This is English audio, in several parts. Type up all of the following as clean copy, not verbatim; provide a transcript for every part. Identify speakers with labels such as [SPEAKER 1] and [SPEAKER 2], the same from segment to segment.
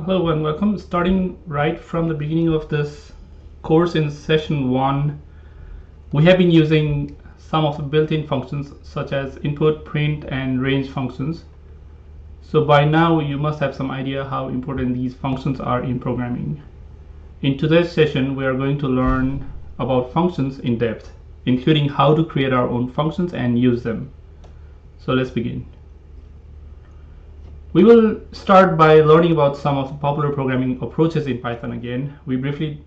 [SPEAKER 1] Hello and welcome. Starting right from the beginning of this course in session 1, we have been using some of the built-in functions such as input, print, and range functions. So by now you must have some idea how important these functions are in programming. In today's session, we are going to learn about functions in depth, including how to create our own functions and use them. So let's begin. We will start by learning about some of the popular programming approaches in Python again. We briefly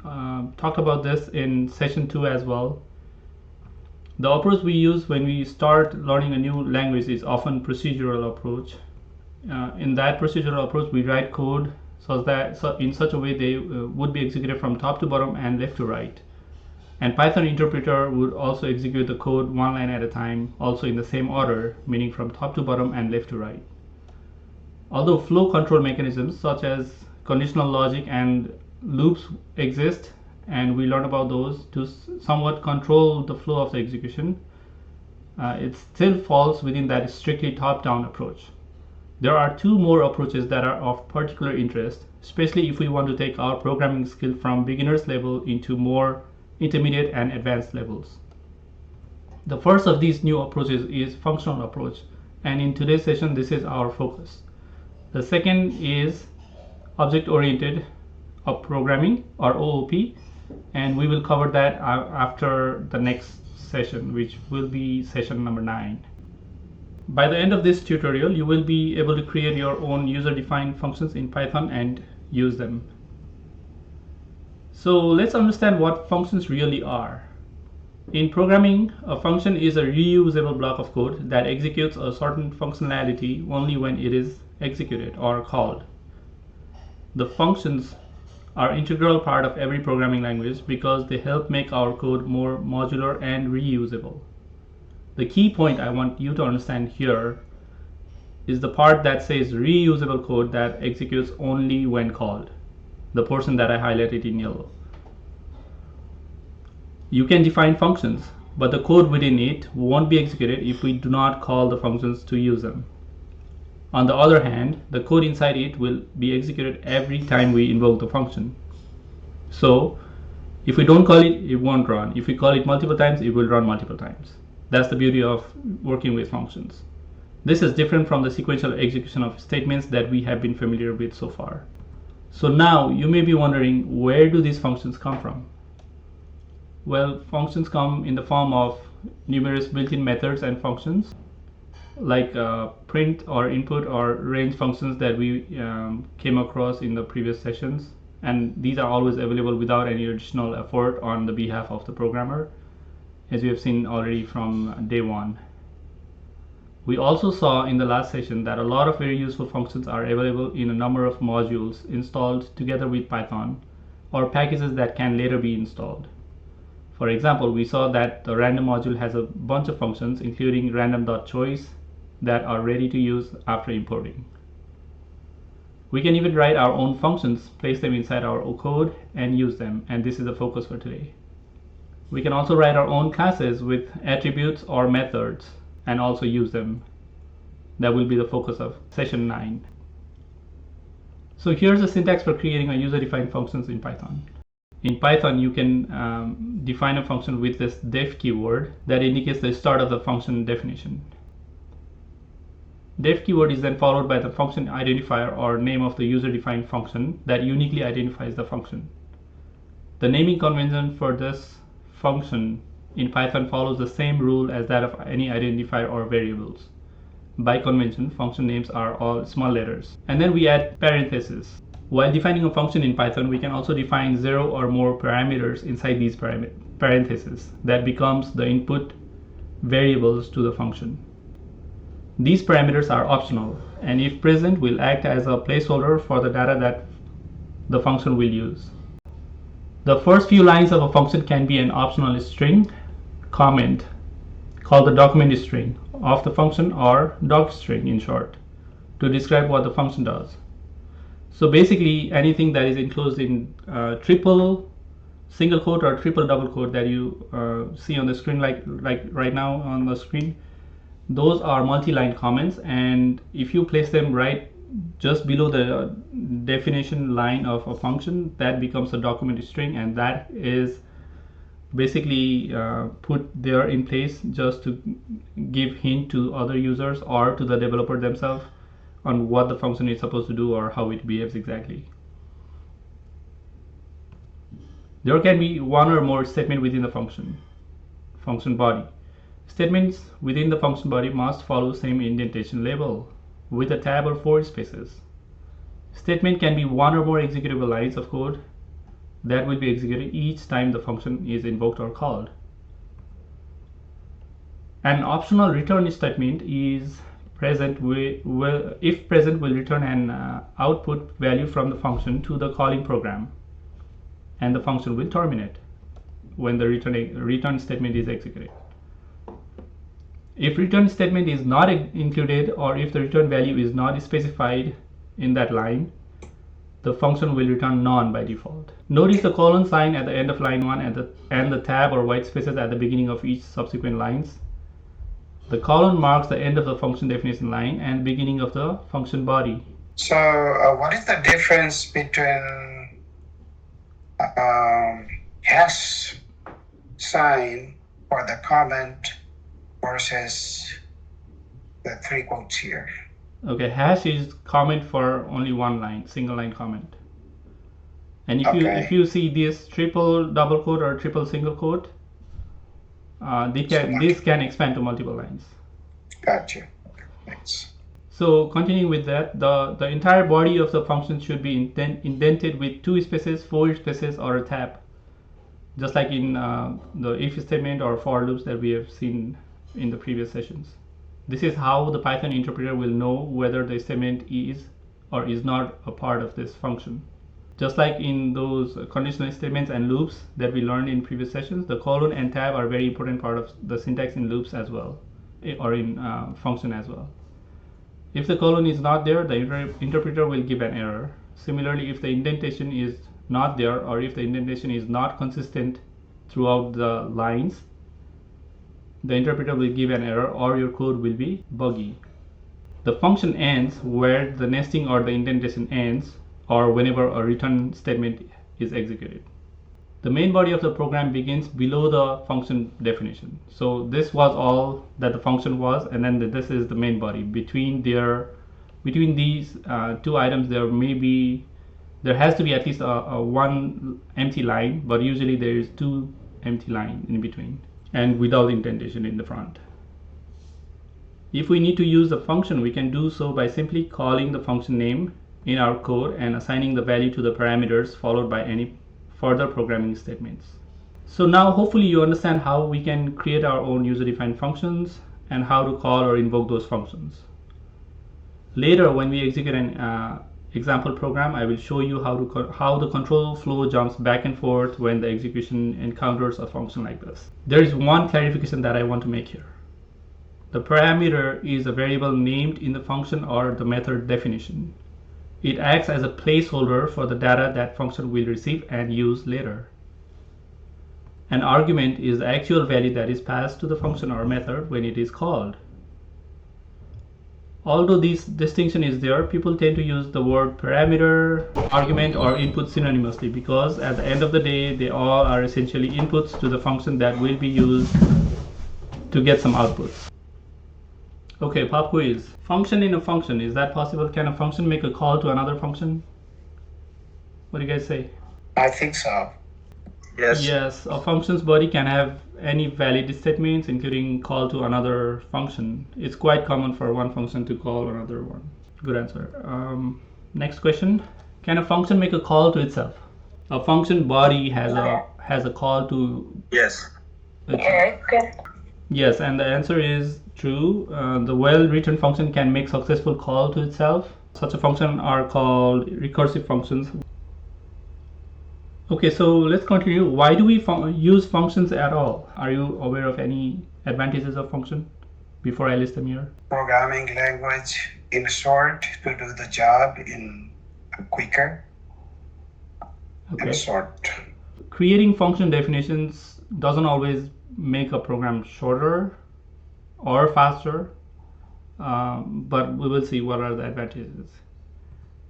[SPEAKER 1] talked about this in session 2 as well. The approach we use when we start learning a new language is often procedural approach. In that procedural approach, we write code in such a way they would be executed from top to bottom and left to right. And Python interpreter would also execute the code one line at a time, also in the same order, meaning from top to bottom and left to right. Although flow control mechanisms such as conditional logic and loops exist, and we learn about those to somewhat control the flow of the execution, it still falls within that strictly top-down approach. There are two more approaches that are of particular interest, especially if we want to take our programming skill from beginner's level into more intermediate and advanced levels. The first of these new approaches is functional approach, and in today's session this is our focus. The second is object-oriented programming, or OOP, and we will cover that after the next session, which will be session number 9. By the end of this tutorial, you will be able to create your own user-defined functions in Python and use them. So let's understand what functions really are. In programming, a function is a reusable block of code that executes a certain functionality only when it is executed or called. The functions are integral part of every programming language because they help make our code more modular and reusable. The key point I want you to understand here is the part that says reusable code that executes only when called, the portion that I highlighted in yellow. You can define functions, but the code within it won't be executed if we do not call the functions to use them. On the other hand, the code inside it will be executed every time we invoke the function. So if we don't call it, it won't run. If we call it multiple times, it will run multiple times. That's the beauty of working with functions. This is different from the sequential execution of statements that we have been familiar with so far. So now you may be wondering, where do these functions come from? Well, functions come in the form of numerous built-in methods and functions, like print or input or range functions that we came across in the previous sessions, and these are always available without any additional effort on the behalf of the programmer, as we have seen already from day 1. We also saw in the last session that a lot of very useful functions are available in a number of modules installed together with Python, or packages that can later be installed. For example, we saw that the random module has a bunch of functions, including random.choice, that are ready to use after importing. We can even write our own functions, place them inside our code, and use them, and this is the focus for today. We can also write our own classes with attributes or methods and also use them. That will be the focus of session 9. So here's the syntax for creating a user-defined functions in Python. In Python, you can define a function with this def keyword that indicates the start of the function definition. Def keyword is then followed by the function identifier or name of the user-defined function that uniquely identifies the function. The naming convention for this function in Python follows the same rule as that of any identifier or variables. By convention, function names are all small letters. And then we add parentheses. While defining a function in Python, we can also define 0 or more parameters inside these parentheses that becomes the input variables to the function. These parameters are optional, and if present, will act as a placeholder for the data that the function will use. The first few lines of a function can be an optional string comment called the document string of the function, or docstring in short, to describe what the function does. So basically anything that is enclosed in triple single quote or triple double quote that you see on the screen, like right now on the screen, those are multi-line comments, and if you place them right just below the definition line of a function, that becomes a document string, and that is basically put there in place just to give hint to other users or to the developer themselves on what the function is supposed to do or how it behaves exactly. There can be one or more statements within the function body. Statements within the function body must follow same indentation label with a tab or 4 spaces. Statement can be one or more executable lines of code that will be executed each time the function is invoked or called. An optional return statement is present if present will return an output value from the function to the calling program, and the function will terminate when the return statement is executed. If return statement is not included, or if the return value is not specified in that line, the function will return none by default. Notice the colon sign at the end of line 1 and the tab or white spaces at the beginning of each subsequent lines. The colon marks the end of the function definition line and beginning of the function body.
[SPEAKER 2] So what is the difference between hash sign for the comment versus the 3 quotes here?
[SPEAKER 1] Okay, hash is comment for only one line, single line comment. And if you see this triple double quote or triple single quote, this can expand to multiple lines.
[SPEAKER 2] Gotcha. Okay, thanks.
[SPEAKER 1] So continuing with that, the entire body of the function should be indented with 2 spaces, 4 spaces, or a tab, just like in the if statement or for loops that we have seen in the previous sessions. This is how the Python interpreter will know whether the statement is or is not a part of this function. Just like in those conditional statements and loops that we learned in previous sessions, the colon and tab are very important part of the syntax in loops as well, or in function as well. If the colon is not there, the interpreter will give an error. Similarly, if the indentation is not there, or if the indentation is not consistent throughout the lines, the interpreter will give an error or your code will be buggy. The function ends where the nesting or the indentation ends, or whenever a return statement is executed. The main body of the program begins below the function definition. So this was all that the function was, and then this is the main body. Between these 2 items, there has to be at least a one empty line, but usually there is 2 empty lines in between, and without indentation in the front. If we need to use the function, we can do so by simply calling the function name in our code and assigning the value to the parameters followed by any further programming statements. So now hopefully you understand how we can create our own user-defined functions and how to call or invoke those functions. Later, when we execute an example program, I will show you how the control flow jumps back and forth when the execution encounters a function like this. There is one clarification that I want to make here. The parameter is a variable named in the function or the method definition. It acts as a placeholder for the data that function will receive and use later. An argument is the actual value that is passed to the function or method when it is called. Although this distinction is there, people tend to use the word parameter, argument, or input synonymously because at the end of the day, they all are essentially inputs to the function that will be used to get some outputs. Okay, pop quiz. Function in a function, is that possible? Can a function make a call to another function? What do you guys say?
[SPEAKER 2] I think so.
[SPEAKER 3] Yes.
[SPEAKER 1] Yes, a function's body can have any valid statements, including call to another function. It's quite common for one function to call another one. Good answer. Next question. Can a function make a call to itself? A function body has a call to
[SPEAKER 3] Yes.
[SPEAKER 1] itself. Yes, and the answer is true. The well-written function can make successful call to itself. Such a function are called recursive functions. Okay, so let's continue. Why do we use functions at all? Are you aware of any advantages of function before I list them here?
[SPEAKER 2] Programming language, in short, to do the job in quicker and short.
[SPEAKER 1] Creating function definitions doesn't always make a program shorter or faster, but we will see what are the advantages.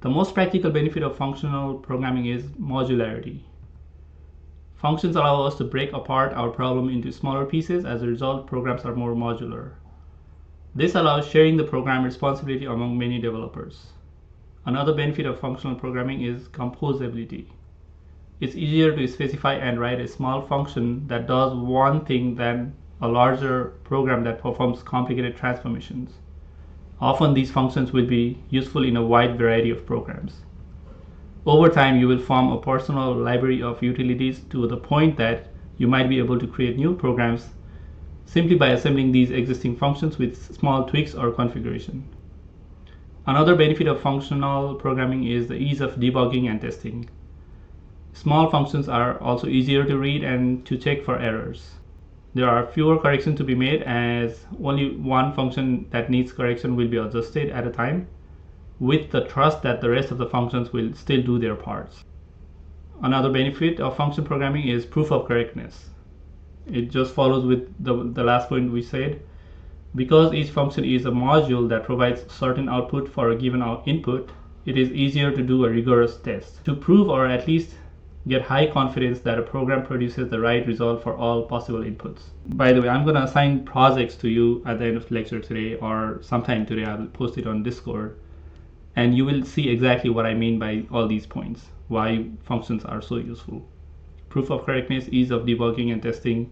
[SPEAKER 1] The most practical benefit of functional programming is modularity. Functions allow us to break apart our problem into smaller pieces. As a result, programs are more modular. This allows sharing the program responsibility among many developers. Another benefit of functional programming is composability. It's easier to specify and write a small function that does one thing than a larger program that performs complicated transformations. Often these functions will be useful in a wide variety of programs. Over time, you will form a personal library of utilities to the point that you might be able to create new programs simply by assembling these existing functions with small tweaks or configuration. Another benefit of functional programming is the ease of debugging and testing. Small functions are also easier to read and to check for errors. There are fewer corrections to be made, as only one function that needs correction will be adjusted at a time, with the trust that the rest of the functions will still do their parts. Another benefit of function programming is proof of correctness. It just follows with the last point we said. Because each function is a module that provides certain output for a given input, it is easier to do a rigorous test to prove, or at least get high confidence, that a program produces the right result for all possible inputs. By the way, I'm going to assign projects to you at the end of the lecture today, or sometime today. I will post it on Discord, and you will see exactly what I mean by all these points, why functions are so useful. Proof of correctness, ease of debugging and testing,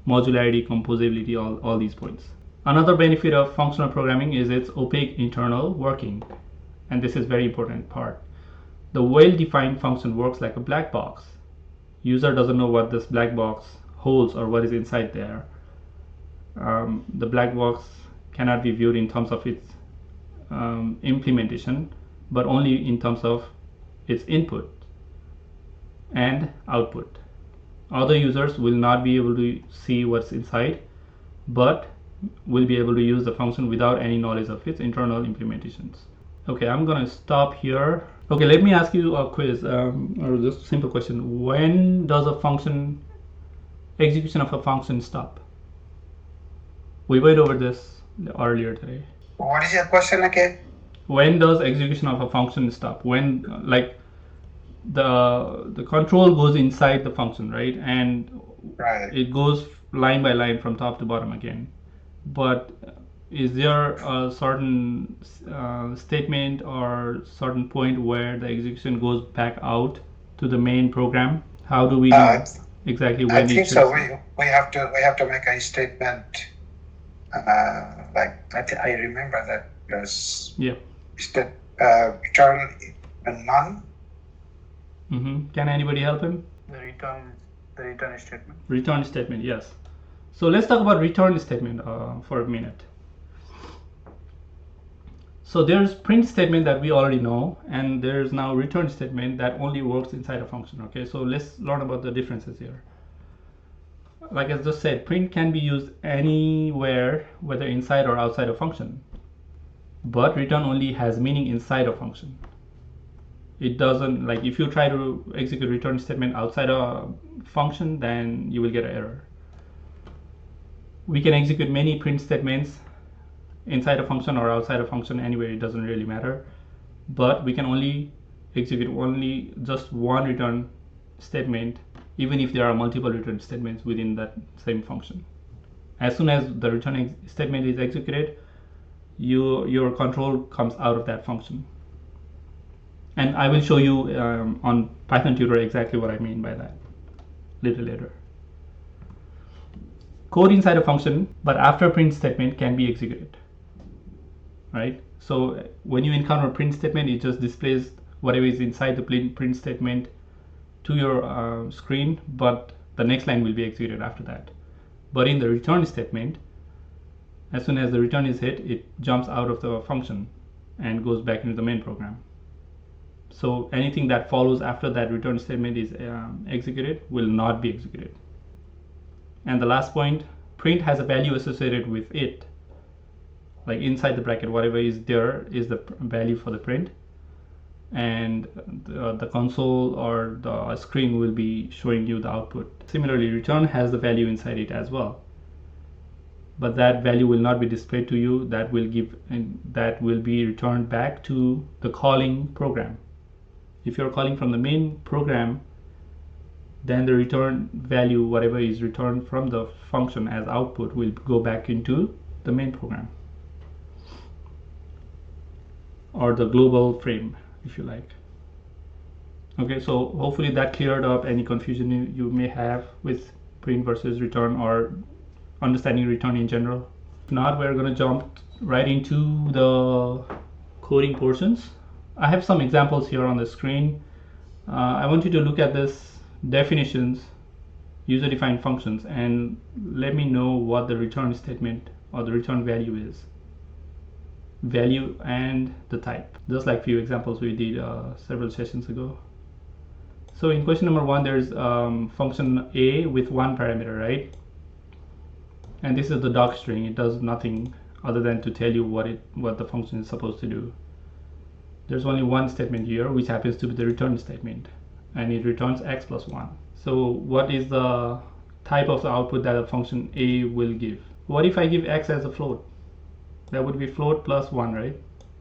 [SPEAKER 1] modularity, composability, all these points. Another benefit of functional programming is its opaque internal working, and this is very important part. The well-defined function works like a black box. User doesn't know what this black box holds or what is inside there. The black box cannot be viewed in terms of its implementation, but only in terms of its input and output. Other users will not be able to see what's inside, but will be able to use the function without any knowledge of its internal implementations. Okay, I'm gonna stop here. Okay, let me ask you a quiz, or just a simple question. When does execution of a function stop? We went over this earlier today.
[SPEAKER 2] What is your question again?
[SPEAKER 1] When does execution of a function stop? When, like, the control goes inside the function, right? And it goes line by line from top to bottom again. But is there a certain statement or certain point where the execution goes back out to the main program? How do we know exactly when?
[SPEAKER 2] I think so. We have to make a statement. I remember that because return none.
[SPEAKER 1] Can anybody help him?
[SPEAKER 2] The return statement.
[SPEAKER 1] Return statement, yes. So let's talk about return statement for a minute. So there's print statement that we already know, and there's now return statement that only works inside a function. Okay, so let's learn about the differences here. Like I just said, print can be used anywhere, whether inside or outside a function. But return only has meaning inside a function. It doesn't, like, if you try to execute return statement outside a function, then you will get an error. We can execute many print statements inside a function or outside a function, anywhere, it doesn't really matter. But we can only execute just one return statement, even if there are multiple return statements within that same function. As soon as the return statement is executed, your control comes out of that function. And I will show you on Python tutor exactly what I mean by that a little later. Code inside a function, but after print statement, can be executed, right? So when you encounter a print statement, it just displays whatever is inside the print statement to your screen, but the next line will be executed after that. But in the return statement, as soon as the return is hit, it jumps out of the function and goes back into the main program. So anything that follows after that return statement is executed will not be executed. And the last point, print has a value associated with it. Like inside the bracket, whatever is there is the value for the print, and the console or the screen will be showing you the output. Similarly, return has the value inside it as well. but that value will not be displayed to you. That will be returned back to the calling program. If you're calling from the main program, then the return value, whatever is returned from the function as output, will go back into the main program, or the global frame, if you like. Okay, so hopefully that cleared up any confusion you may have with print versus return, or understanding return in general. If not, we're going to jump right into the coding portions. I have some examples here on the screen. I want you to look at this definitions, user-defined functions, and let me know what the return statement or the return value is. Value and the type, just like few examples we did several sessions ago. So in question number 1, there's function a with one parameter, right? And this is the doc string. It does nothing other than to tell you what the function is supposed to do. There's only one statement here, which happens to be the return statement, and it returns x plus 1. So what is the type of the output that a function a will give? What if I give x as a float? That would be float plus 1, right?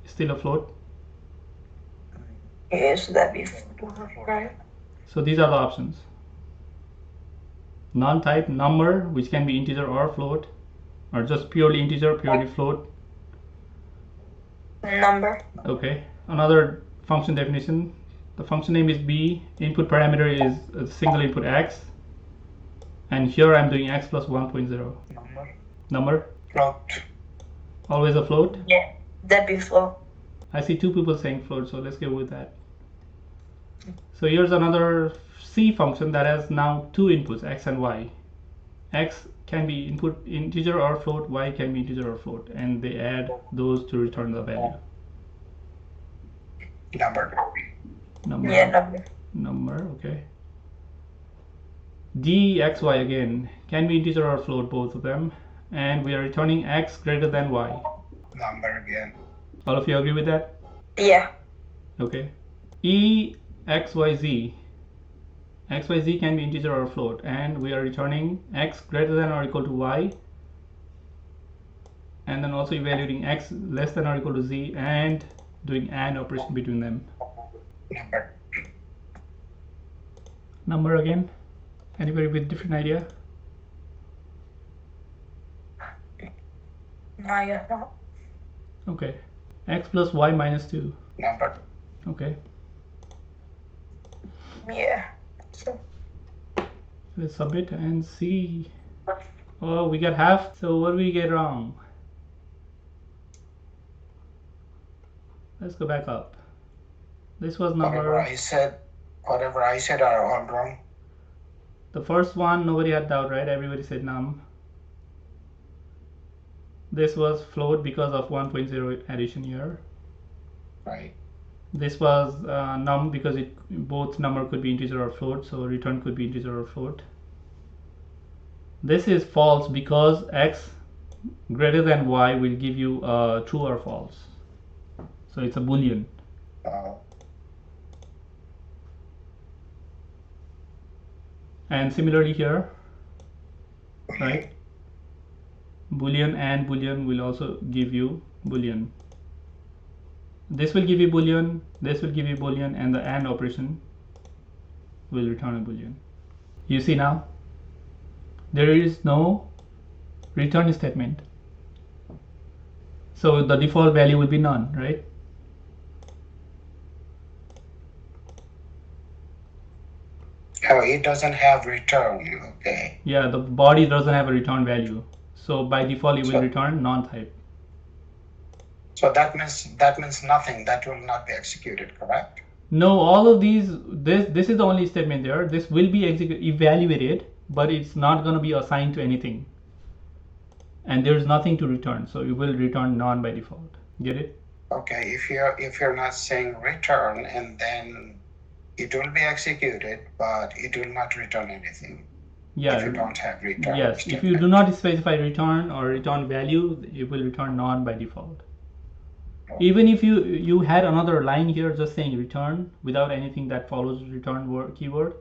[SPEAKER 1] Still a float?
[SPEAKER 3] Yes, that'd be float, right?
[SPEAKER 1] So these are the options. Non-type number, which can be integer or float, or just purely integer, purely float.
[SPEAKER 3] Number.
[SPEAKER 1] Okay. Another function definition. The function name is b. Input parameter is a single input x. And here I'm doing x plus 1.0. Number?
[SPEAKER 2] Float.
[SPEAKER 1] Always a float?
[SPEAKER 3] Yeah, that'd be float.
[SPEAKER 1] I see two people saying float, so let's go with that. So here's another C function that has now two inputs, x and y. X can be input integer or float, y can be integer or float, and they add those to return the value.
[SPEAKER 2] Number.
[SPEAKER 3] Yeah,
[SPEAKER 1] Number, okay. D, x, y again can be integer or float, both of them, and we are returning x greater than y.
[SPEAKER 2] Number again.
[SPEAKER 1] All of you agree with that?
[SPEAKER 3] Yeah.
[SPEAKER 1] Okay. E, x, y, z. X, y, z can be integer or float, and we are returning x greater than or equal to y, and then also evaluating x less than or equal to z, and doing AND operation between them. Number again. Anybody with different idea?
[SPEAKER 3] No, yeah, no.
[SPEAKER 1] Okay. X plus y minus 2.
[SPEAKER 2] Number.
[SPEAKER 1] Okay.
[SPEAKER 3] Yeah. So,
[SPEAKER 1] Let's submit and see. Oh, we got half. So what did we get wrong? Let's go back up. This was number.
[SPEAKER 2] Whatever I said are all wrong.
[SPEAKER 1] The first one, nobody had doubt, right? Everybody said num. This was float because of 1.0 addition here.
[SPEAKER 2] Right.
[SPEAKER 1] This was num because both number could be integer or float, so return could be integer or float. This is false because x greater than y will give you true or false. So it's a boolean. And similarly here, right? Boolean and boolean will also give you boolean. This will give you boolean, this will give you boolean, and the AND operation will return a boolean. You see now, there is no return statement. So the default value will be none, right?
[SPEAKER 2] Oh, it doesn't have return, okay.
[SPEAKER 1] Yeah, the body doesn't have a return value. So by default, it will return non-type.
[SPEAKER 2] So that means nothing. That will not be executed, correct?
[SPEAKER 1] No, all of these, this is the only statement there. This will be evaluated, but it's not going to be assigned to anything. And there's nothing to return, so it will return none by default. Get it?
[SPEAKER 2] Okay, if you're not saying return, and then it will be executed, but it will not return anything.
[SPEAKER 1] Yeah.
[SPEAKER 2] If you don't have return.
[SPEAKER 1] Yes,
[SPEAKER 2] statement.
[SPEAKER 1] if you do not specify return or return value, it will return none by default. Even if you had another line here just saying return without anything that follows return keyword,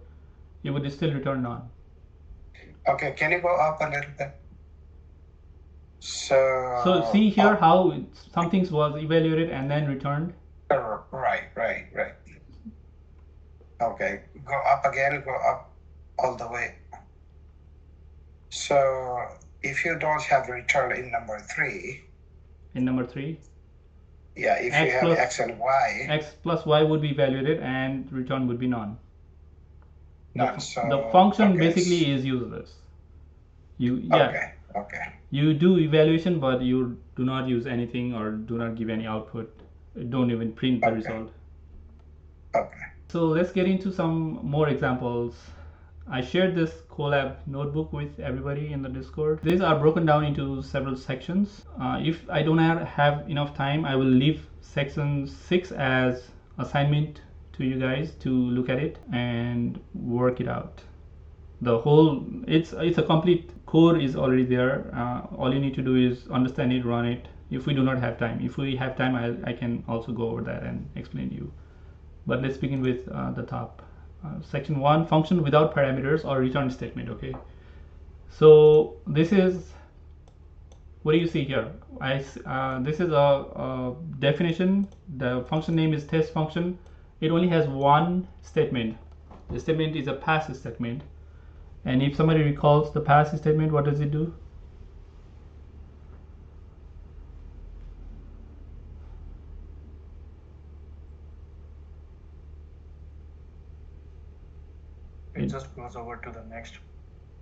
[SPEAKER 1] it would still return none.
[SPEAKER 2] Okay, can you go up a little bit? So
[SPEAKER 1] see here how some things was evaluated and then returned.
[SPEAKER 2] Right. Okay, go up again, go up all the way. So if you don't have return in number 3,
[SPEAKER 1] In number 3,
[SPEAKER 2] yeah, if
[SPEAKER 1] X
[SPEAKER 2] you have
[SPEAKER 1] plus-
[SPEAKER 2] X and Y,
[SPEAKER 1] X plus Y would be evaluated and return would be none.
[SPEAKER 2] none. So
[SPEAKER 1] The function
[SPEAKER 2] okay,
[SPEAKER 1] basically is useless.
[SPEAKER 2] okay.
[SPEAKER 1] You do evaluation, but you do not use anything or do not give any output. Don't even print the
[SPEAKER 2] Okay.
[SPEAKER 1] result.
[SPEAKER 2] Okay.
[SPEAKER 1] So let's get into some more examples. I shared this Colab notebook with everybody in the Discord. These are broken down into several sections. If I don't have enough time, I will leave section 6 as assignment to you guys to look at it and work it out. The whole, it's a complete code is already there. All you need to do is understand it, run it. If we do not have time, if we have time, I can also go over that and explain to you. But let's begin with the top. Section 1, function without parameters or return statement. Okay, so this is, what do you see here? This is a definition. The function name is test function. It only has one statement. The statement is a pass statement. And if somebody recalls the pass statement, what does it do?
[SPEAKER 4] It just goes over to the next.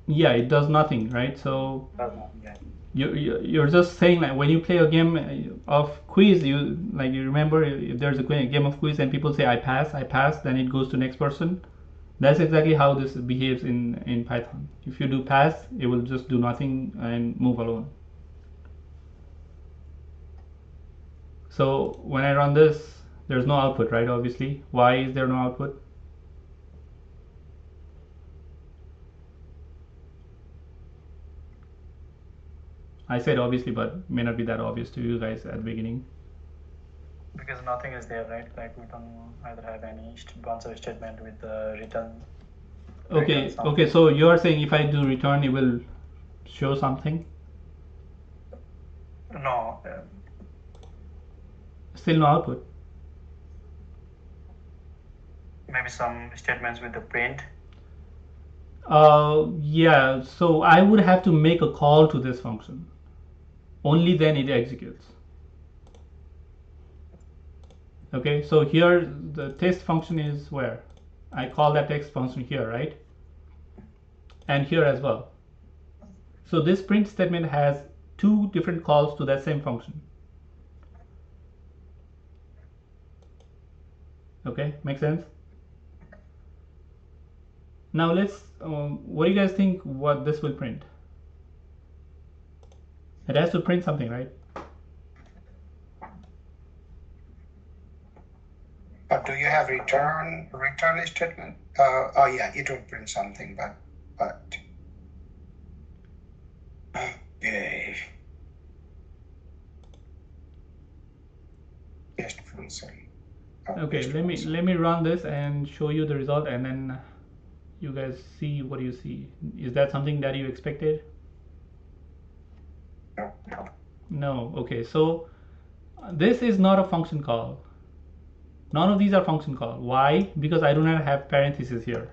[SPEAKER 1] Yeah, it does nothing, right? So
[SPEAKER 4] Yeah.
[SPEAKER 1] you're just saying, like, when you play a game of quiz, you remember, if there's a game of quiz and people say I pass, then it goes to next person. That's exactly how this behaves in Python. If you do pass, it will just do nothing and move alone. So when I run this, there's no output, right? Obviously. Why is there no output? I said obviously, but may not be that obvious to you guys at the beginning.
[SPEAKER 4] Because nothing is there, right? Like we don't either have any bunch of statement with the return.
[SPEAKER 1] Okay, so you're saying if I do return, it will show something?
[SPEAKER 4] No.
[SPEAKER 1] Still no output.
[SPEAKER 4] Maybe some statements with the print.
[SPEAKER 1] Yeah, so I would have to make a call to this function. Only then it executes. Okay, so here the test function is where? I call that text function here, right? And here as well. So this print statement has two different calls to that same function. Okay, makes sense? Now let's, what do you guys think what this will print? It has to print something, right?
[SPEAKER 2] But do you have return statement? Oh yeah, it will print something, but okay. Test function.
[SPEAKER 1] Okay, let me run this and show you the result, and then you guys see what you see. Is that something that you expected? No. Okay, so this is not a function call. None of these are function call. Why? Because I do not have parentheses here.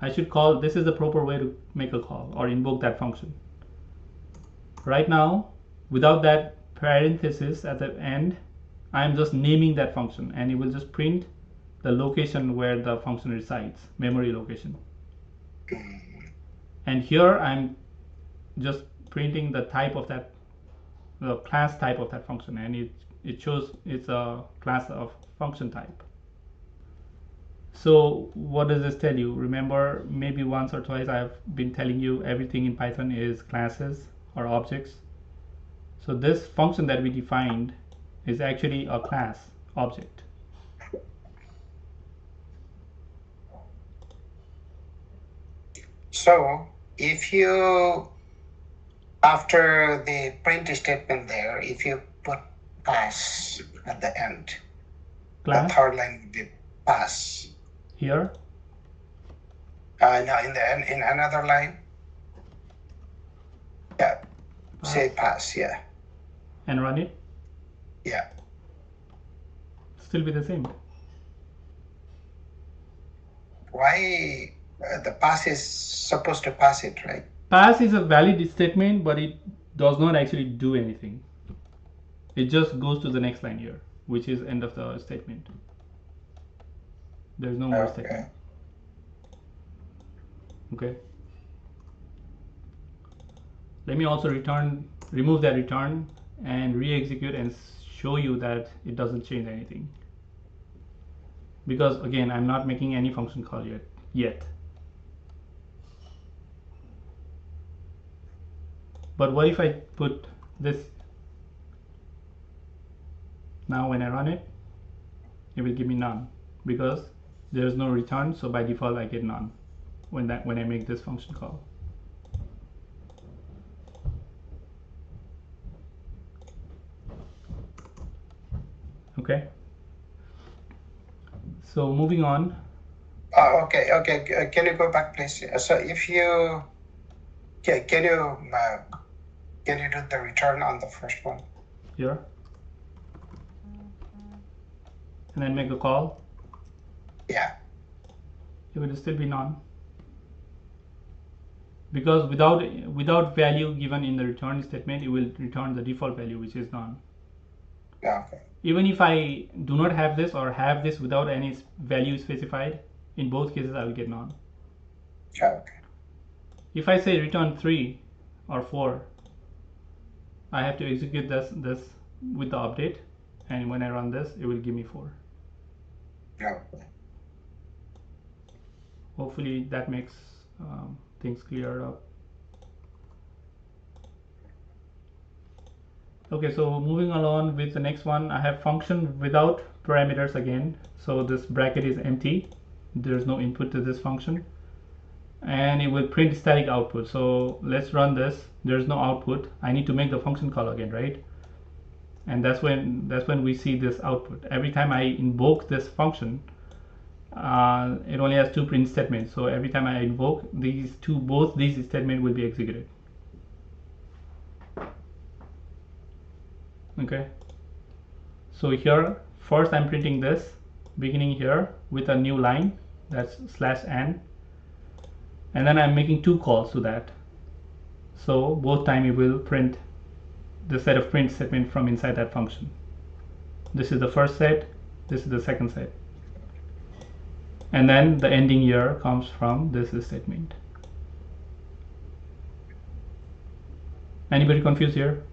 [SPEAKER 1] I should call, this is the proper way to make a call or invoke that function. Right now, without that parenthesis at the end, I am just naming that function, and it will just print the location where the function resides, memory location. And here I'm just printing the type of that, the class type of that function, and it shows it's a class of function type. So what does this tell you? Remember, maybe once or twice I've been telling you everything in Python is classes or objects. So this function that we defined is actually a class object.
[SPEAKER 2] So if you, after the print statement there, if you put pass at the end,
[SPEAKER 1] Class
[SPEAKER 2] the third line would be pass.
[SPEAKER 1] here.
[SPEAKER 2] No, in another line. Yeah. say pass, yeah.
[SPEAKER 1] And run it.
[SPEAKER 2] Yeah.
[SPEAKER 1] Still be the same.
[SPEAKER 2] Why the pass is supposed to pass it, right?
[SPEAKER 1] Pass is a valid statement, but it does not actually do anything. It just goes to the next line here, which is end of the statement. There's no more statement. Okay. Let me also remove that return and re-execute and show you that it doesn't change anything. Because again, I'm not making any function call yet. But what if I put this? Now when I run it, it will give me none because there's no return, so by default I get none when I make this function call. Okay. So moving on.
[SPEAKER 2] Okay. Can you go back, please? So if you can you do the return on the first one?
[SPEAKER 1] Here. And then make a call.
[SPEAKER 2] Yeah.
[SPEAKER 1] It will still be none. Because without value given in the return statement, it will return the default value, which is none.
[SPEAKER 2] Okay.
[SPEAKER 1] Even if I do not have this or have this without any value specified, in both cases I will get none.
[SPEAKER 2] Okay.
[SPEAKER 1] If I say return 3 or 4, I have to execute this with the update, and when I run this, it will give me 4.
[SPEAKER 2] Okay.
[SPEAKER 1] Hopefully that makes things cleared up. Okay, so moving along with the next one, I have function without parameters again. So this bracket is empty. There's no input to this function. And it will print static output. So let's run this. There's no output. I need to make the function call again, right? And that's when we see this output. Every time I invoke this function, it only has 2 print statements. So every time I invoke both these statements will be executed. Okay, so here first I'm printing this beginning here with a new line, that's /n, and then I'm making 2 calls to that. So both time it will print the set of print statement from inside that function. This is the first set, this is the second set, and then the ending here comes from this statement. Anybody confused here?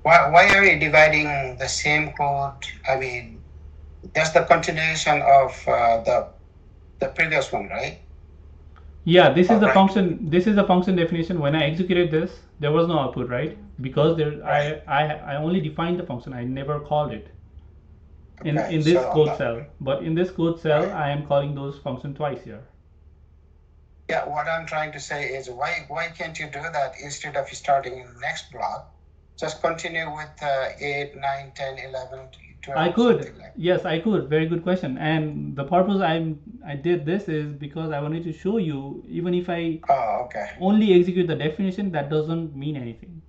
[SPEAKER 2] Why are we dividing the same code? I mean, that's the continuation of the previous one, right?
[SPEAKER 1] Yeah, this is the function. This is the function definition. When I executed this, there was no output, right? Because
[SPEAKER 2] Right.
[SPEAKER 1] I only defined the function. I never called it in
[SPEAKER 2] Okay,
[SPEAKER 1] this
[SPEAKER 2] so
[SPEAKER 1] code cell. But in this code cell,
[SPEAKER 2] Right.
[SPEAKER 1] I am calling those functions twice here.
[SPEAKER 2] Yeah, what I'm trying to say is why can't you do that instead of starting in the next block? Just continue with 8, 9, 10, 11, 12.
[SPEAKER 1] I could.
[SPEAKER 2] something like
[SPEAKER 1] Yes, I could. Very good question. And the purpose I did this is because I wanted to show you, even if I
[SPEAKER 2] Oh, okay.
[SPEAKER 1] only execute the definition, that doesn't mean anything.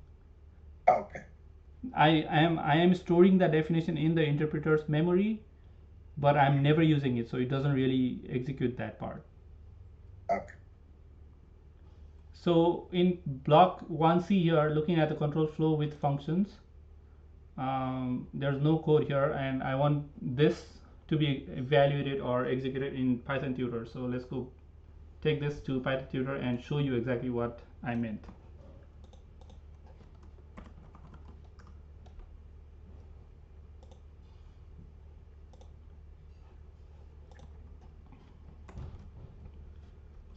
[SPEAKER 2] Okay.
[SPEAKER 1] I am storing the definition in the interpreter's memory, but I'm never using it, so it doesn't really execute that part.
[SPEAKER 2] Okay.
[SPEAKER 1] So in block 1C here, looking at the control flow with functions, there's no code here, and I want this to be evaluated or executed in Python tutor. So let's go take this to Python tutor and show you exactly what I meant.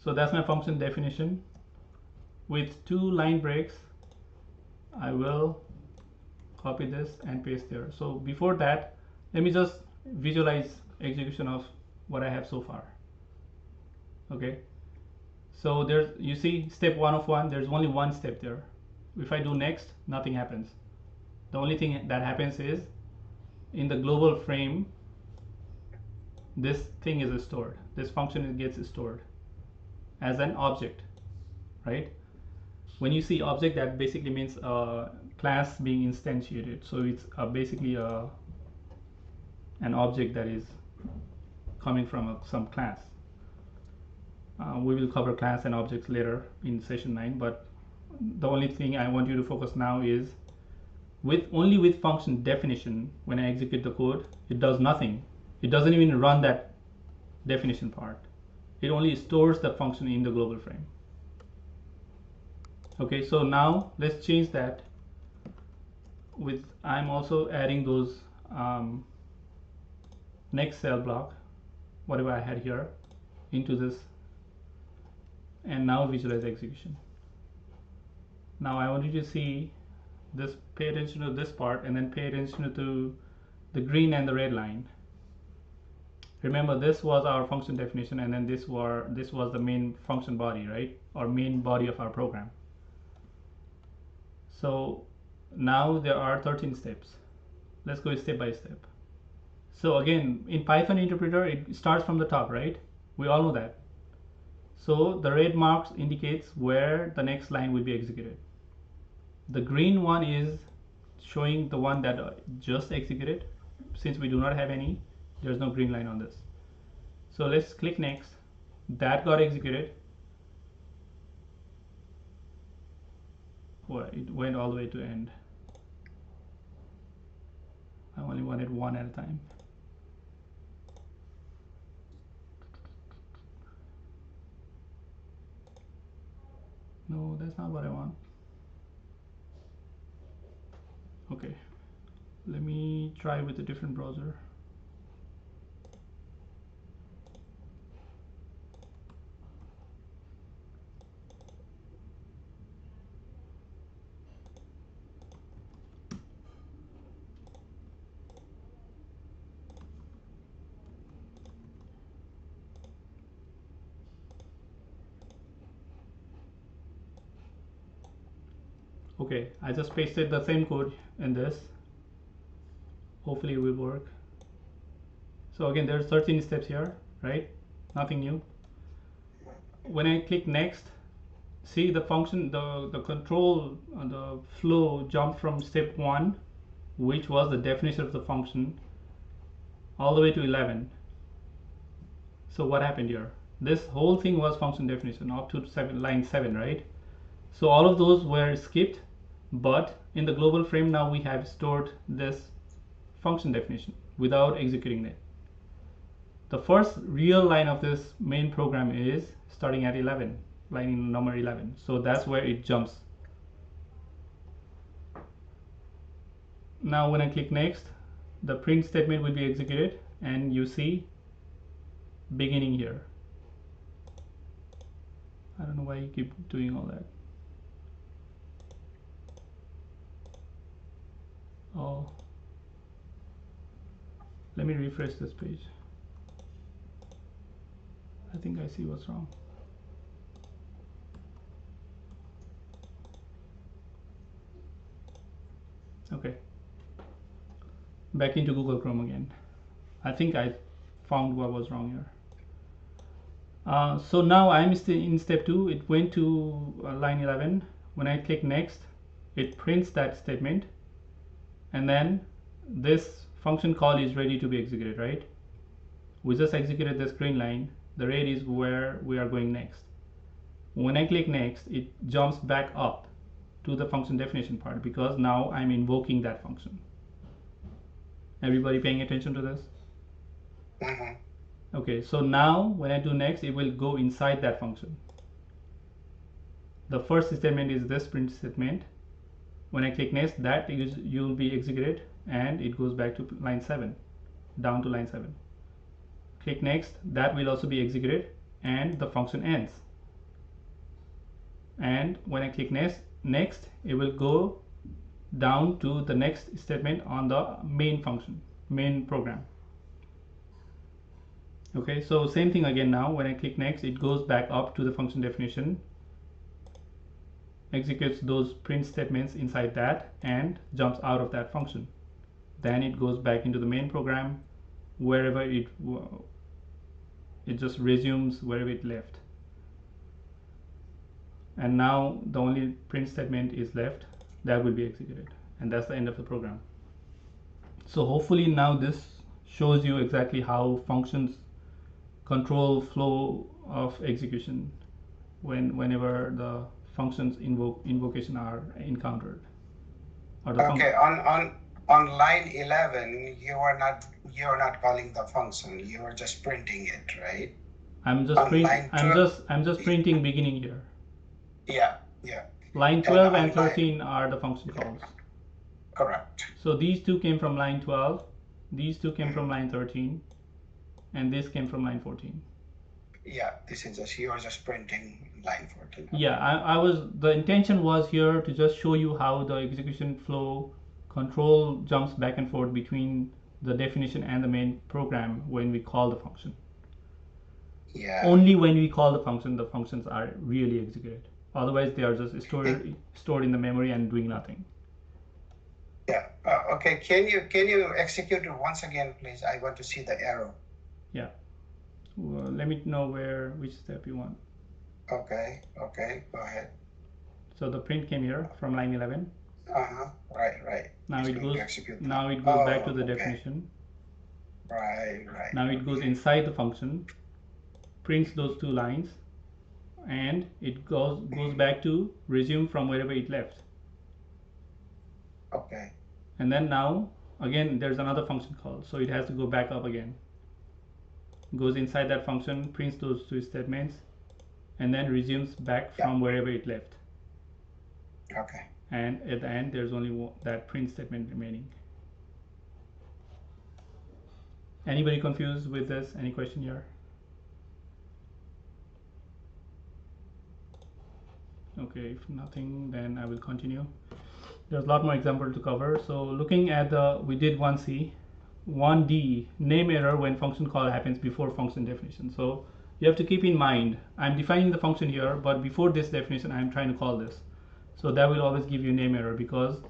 [SPEAKER 1] So that's my function definition. With 2 line breaks, I will copy this and paste there. So before that, let me just visualize execution of what I have so far. Okay, so there's, you see, step 1 of 1, there's only one step there. If I do next, nothing happens. The only thing that happens is in the global frame, this thing is stored, this function gets stored as an object, right? when you see object, that basically means class being instantiated. So it's basically an object that is coming from some class. We will cover class and objects later in session 9, but the only thing I want you to focus now is only with function definition. When I execute the code, it does nothing. It doesn't even run that definition part. It only stores the function in the global frame. Okay, so now let's change that with, I'm also adding those next cell block, whatever I had here, into this, and now visualize execution. Now I want you to see this, pay attention to this part, and then pay attention to the green and the red line. Remember, this was our function definition, and then this was the main function body, right? Or main body of our program. So now there are 13 steps. Let's go step by step. So again, in Python interpreter, it starts from the top, right? We all know that. So the red marks indicates where the next line will be executed. The green one is showing the one that just executed. Since we do not have any, there's no green line on this. So let's click next. That got executed. Well, it went all the way to end. I only wanted one at a time. No, that's not what I want. Okay, let me try with a different browser. Okay, I just pasted the same code in this. Hopefully it will work. So again, there's 13 steps here, right? Nothing new. When I click next, see the function, the control, the flow jumped from step 1, which was the definition of the function, all the way to 11. So what happened here? This whole thing was function definition up to line 7, right? So all of those were skipped, but in the global frame now we have stored this function definition without executing it. The first real line of this main program is starting at 11, line number 11. So that's where it jumps. Now when I click next, the print statement will be executed, and you see beginning here. I don't know why you keep doing all that. Oh, let me refresh this page. I think I see what's wrong. Okay, back into Google Chrome again. I think I found what was wrong here. So now I'm still in step 2. It went to line 11. When I click next, it prints that statement, and then this function call is ready to be executed, right? We just executed this green line. The red is where we are going next. When I click next, it jumps back up to the function definition part, because now I'm invoking that function. Everybody paying attention to this?
[SPEAKER 2] Mm-hmm.
[SPEAKER 1] Okay, so now when I do next, it will go inside that function. The first statement is this print statement. When I click next, that will be executed, and it goes back to line 7, down to line 7. Click next, that will also be executed, and the function ends. And when I click next, it will go down to the next statement on the main function, main program. Okay, so same thing again. Now when I click next, it goes back up to the function definition, executes those print statements inside that, and jumps out of that function. Then it goes back into the main program, wherever it just resumes wherever it left. and now the only print statement is left that will be executed, and that's the end of the program. So hopefully now this shows you exactly how functions control flow of execution whenever the functions invocation are encountered.
[SPEAKER 2] Okay, on line 11, you are not calling the function. You are just printing it, right?
[SPEAKER 1] I'm just printing beginning here.
[SPEAKER 2] Yeah.
[SPEAKER 1] Line 12 and 13 are the function calls.
[SPEAKER 2] Correct.
[SPEAKER 1] So these two came from line 12, these two came from line 13, and this came from line 14.
[SPEAKER 2] Yeah, this is just, you are just printing line 14.
[SPEAKER 1] Yeah, the intention was here to just show you how the execution flow control jumps back and forth between the definition and the main program when we call the function.
[SPEAKER 2] Yeah.
[SPEAKER 1] Only when we call the functions are really executed. Otherwise, they are just stored in the memory and doing nothing.
[SPEAKER 2] Yeah. Okay. Can you execute it once again, please? I want to see the arrow.
[SPEAKER 1] Yeah. Well, let me know which step you want.
[SPEAKER 2] Okay. Go ahead.
[SPEAKER 1] So the print came here from line 11.
[SPEAKER 2] Right.
[SPEAKER 1] Now
[SPEAKER 2] it's
[SPEAKER 1] it goes.
[SPEAKER 2] Execute
[SPEAKER 1] now it goes back to the
[SPEAKER 2] okay.
[SPEAKER 1] definition.
[SPEAKER 2] Right.
[SPEAKER 1] Now it goes inside the function, prints those two lines, and it goes back to resume from wherever it left.
[SPEAKER 2] Okay.
[SPEAKER 1] And then now again there's another function call, so it has to go back up again. Goes inside that function, prints those two statements, and then resumes back from wherever it left.
[SPEAKER 2] Okay.
[SPEAKER 1] And at the end there's only that print statement remaining. Anybody confused with this? Any question here? Okay, if nothing, then I will continue. There's a lot more example to cover. So looking at we did 1C, 1D, name error when function call happens before function definition. So you have to keep in mind, I'm defining the function here, but before this definition, I'm trying to call this. So that will always give you name error because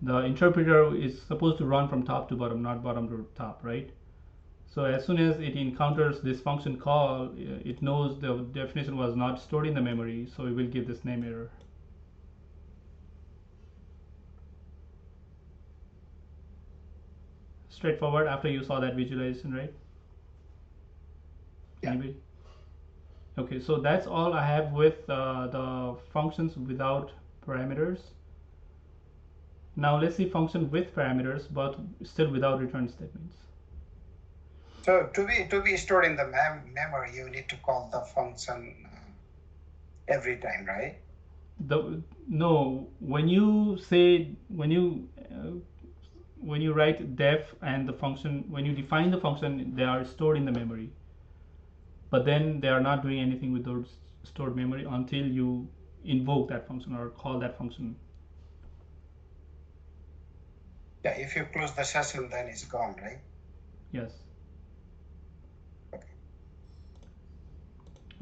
[SPEAKER 1] the interpreter is supposed to run from top to bottom, not bottom to top, right? So as soon as it encounters this function call, it knows the definition was not stored in the memory, so it will give this name error. Straightforward after you saw that visualization, right?
[SPEAKER 2] Yeah.
[SPEAKER 1] Anybody? Okay, so that's all I have with the functions without parameters. Now let's see function with parameters, but still without return statements.
[SPEAKER 2] So to be stored in the memory, you need to call the function every time, right?
[SPEAKER 1] No, when you write def and the function, when you define the function, they are stored in the memory. But then they are not doing anything with those stored memory until you invoke that function or call that function.
[SPEAKER 2] Yeah, if you close the session, then it's gone, right?
[SPEAKER 1] Yes.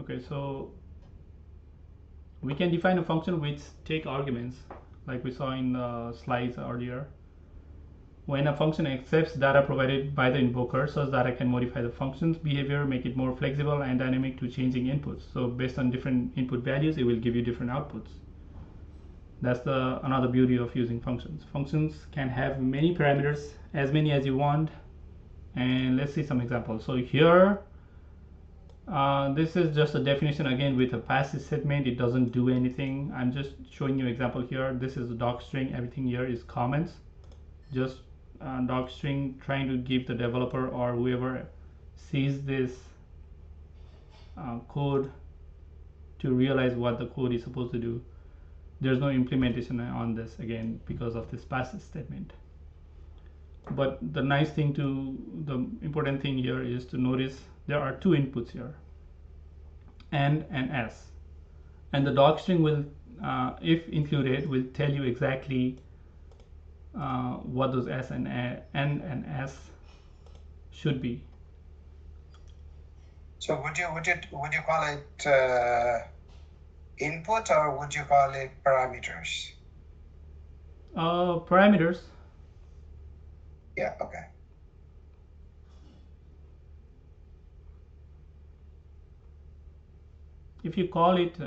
[SPEAKER 1] Okay, so we can define a function which take arguments, like we saw in the slides earlier. When a function accepts data provided by the invoker, such data can modify the function's behavior, make it more flexible and dynamic to changing inputs. So based on different input values, it will give you different outputs. That's another beauty of using functions. Functions can have many parameters, as many as you want. And let's see some examples. So here, this is just a definition again with a passive statement. It doesn't do anything. I'm just showing you example here. This is a doc string. Everything here is comments. Just doc string trying to give the developer or whoever sees this code to realize what the code is supposed to do. There's no implementation on this again because of this passive statement. But the important thing here is to notice there are two inputs here, and s, and the doc string will, if included, will tell you exactly what those s and s should be.
[SPEAKER 2] So would you call it input or would you call it parameters?
[SPEAKER 1] Parameters.
[SPEAKER 2] Yeah. Okay.
[SPEAKER 1] If you call it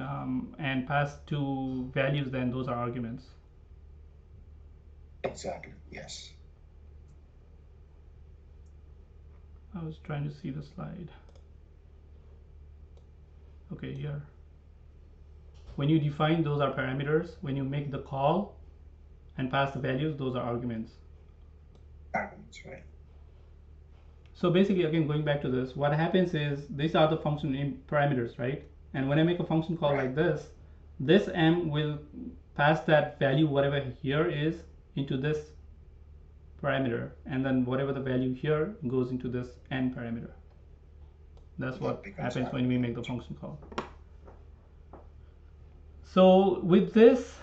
[SPEAKER 1] and pass two values, then those are arguments.
[SPEAKER 2] Exactly, yes.
[SPEAKER 1] I was trying to see the slide. Okay, here. When you define, those are parameters. When you make the call and pass the values, those are arguments.
[SPEAKER 2] Arguments, right.
[SPEAKER 1] So basically, again, going back to this, what happens is these are the function name parameters, right? And when I make a function call like this m will pass that value, whatever here is, into this parameter, and then whatever the value here goes into this n parameter. That's what happens when we make the function call. So with this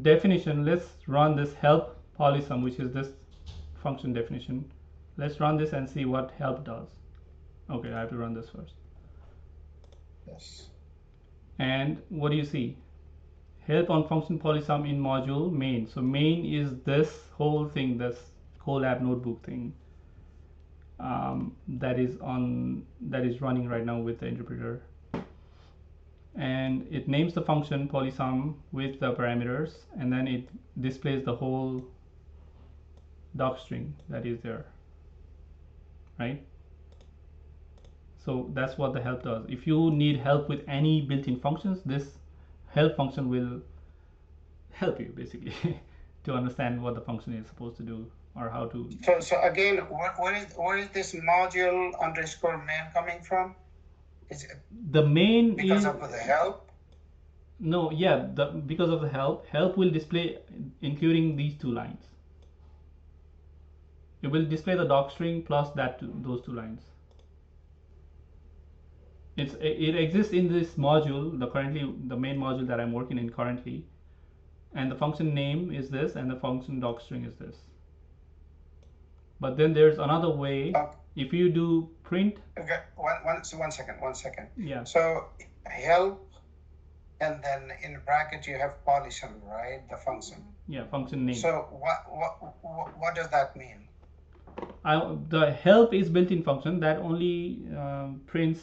[SPEAKER 1] definition, let's run this help polysum, which is this function definition. Let's run this and see what help does. Okay, I have to run this first.
[SPEAKER 2] Yes.
[SPEAKER 1] And what do you see? Help on function polysum in module main. So main is this whole thing, this Colab notebook thing that is running right now with the interpreter. And it names the function polysum with the parameters, and then it displays the whole docstring that is there, right? So that's what the help does. If you need help with any built-in functions, this help function will help you basically to understand what the function is supposed to do or how to.
[SPEAKER 2] So again, where is this module underscore main coming from? Is it
[SPEAKER 1] the main
[SPEAKER 2] because of the help?
[SPEAKER 1] No, yeah, because of the help will display including these two lines. It will display the docstring plus those two lines. It exists in this module, the main module that I'm working in currently, and the function name is this, and the function docstring is this. But then there's another way. If you do print.
[SPEAKER 2] Okay, one second.
[SPEAKER 1] Yeah.
[SPEAKER 2] So help, and then in bracket you have polysum, right? The function.
[SPEAKER 1] Yeah, function name.
[SPEAKER 2] So what does that mean?
[SPEAKER 1] The help is built-in function that only prints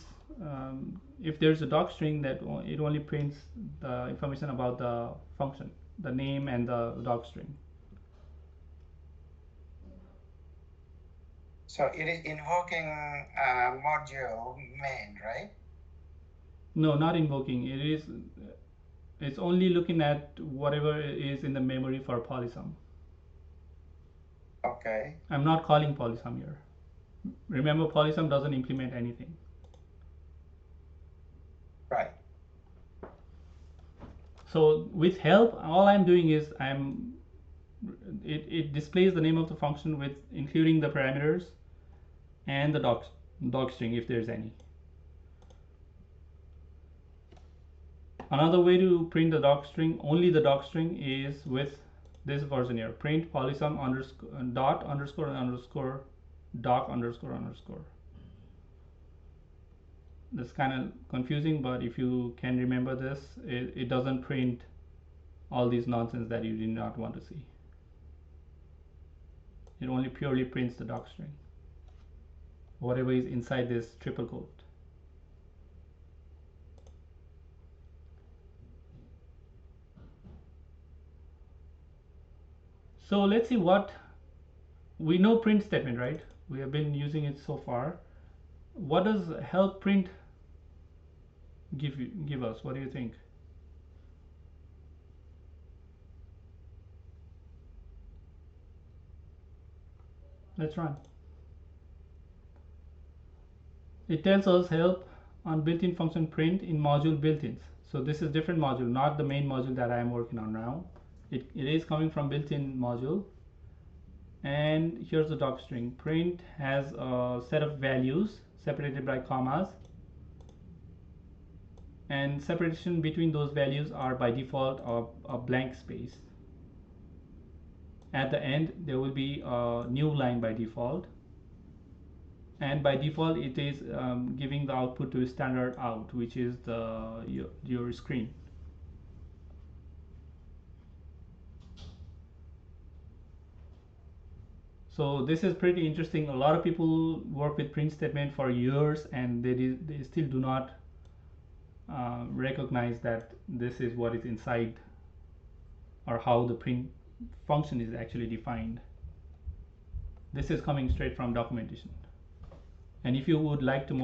[SPEAKER 1] if there's a docstring, that it only prints the information about the function, the name and the docstring.
[SPEAKER 2] So it is invoking module main, right?
[SPEAKER 1] No, not invoking. It's only looking at whatever is in the memory for polysum.
[SPEAKER 2] Okay.
[SPEAKER 1] I'm not calling polysum here. Remember, polysum doesn't implement anything.
[SPEAKER 2] Right.
[SPEAKER 1] So with help, all I'm doing is it displays the name of the function with including the parameters and the docstring if there's any. Another way to print the docstring, only the docstring, is with this version here: print polysum dot underscore underscore doc underscore underscore. That's kind of confusing, but if you can remember this, it doesn't print all these nonsense that you did not want to see. It only purely prints the docstring, whatever is inside this triple quote. So let's see what we know. Print statement, right? We have been using it so far. What does help print give us? What do you think? Let's run. It tells us help on built-in function print in module built-ins. So this is different module, not the main module that I am working on now. It is coming from built-in module. And here's the docstring. Print has a set of values separated by commas, and separation between those values are by default a blank space. At the end there will be a new line by default, and by default it is giving the output to standard out, which is your screen. So this is pretty interesting. A lot of people work with print statement for years, and they still do not recognize that this is what is inside, or how the print function is actually defined. This is coming straight from documentation. And if you would like to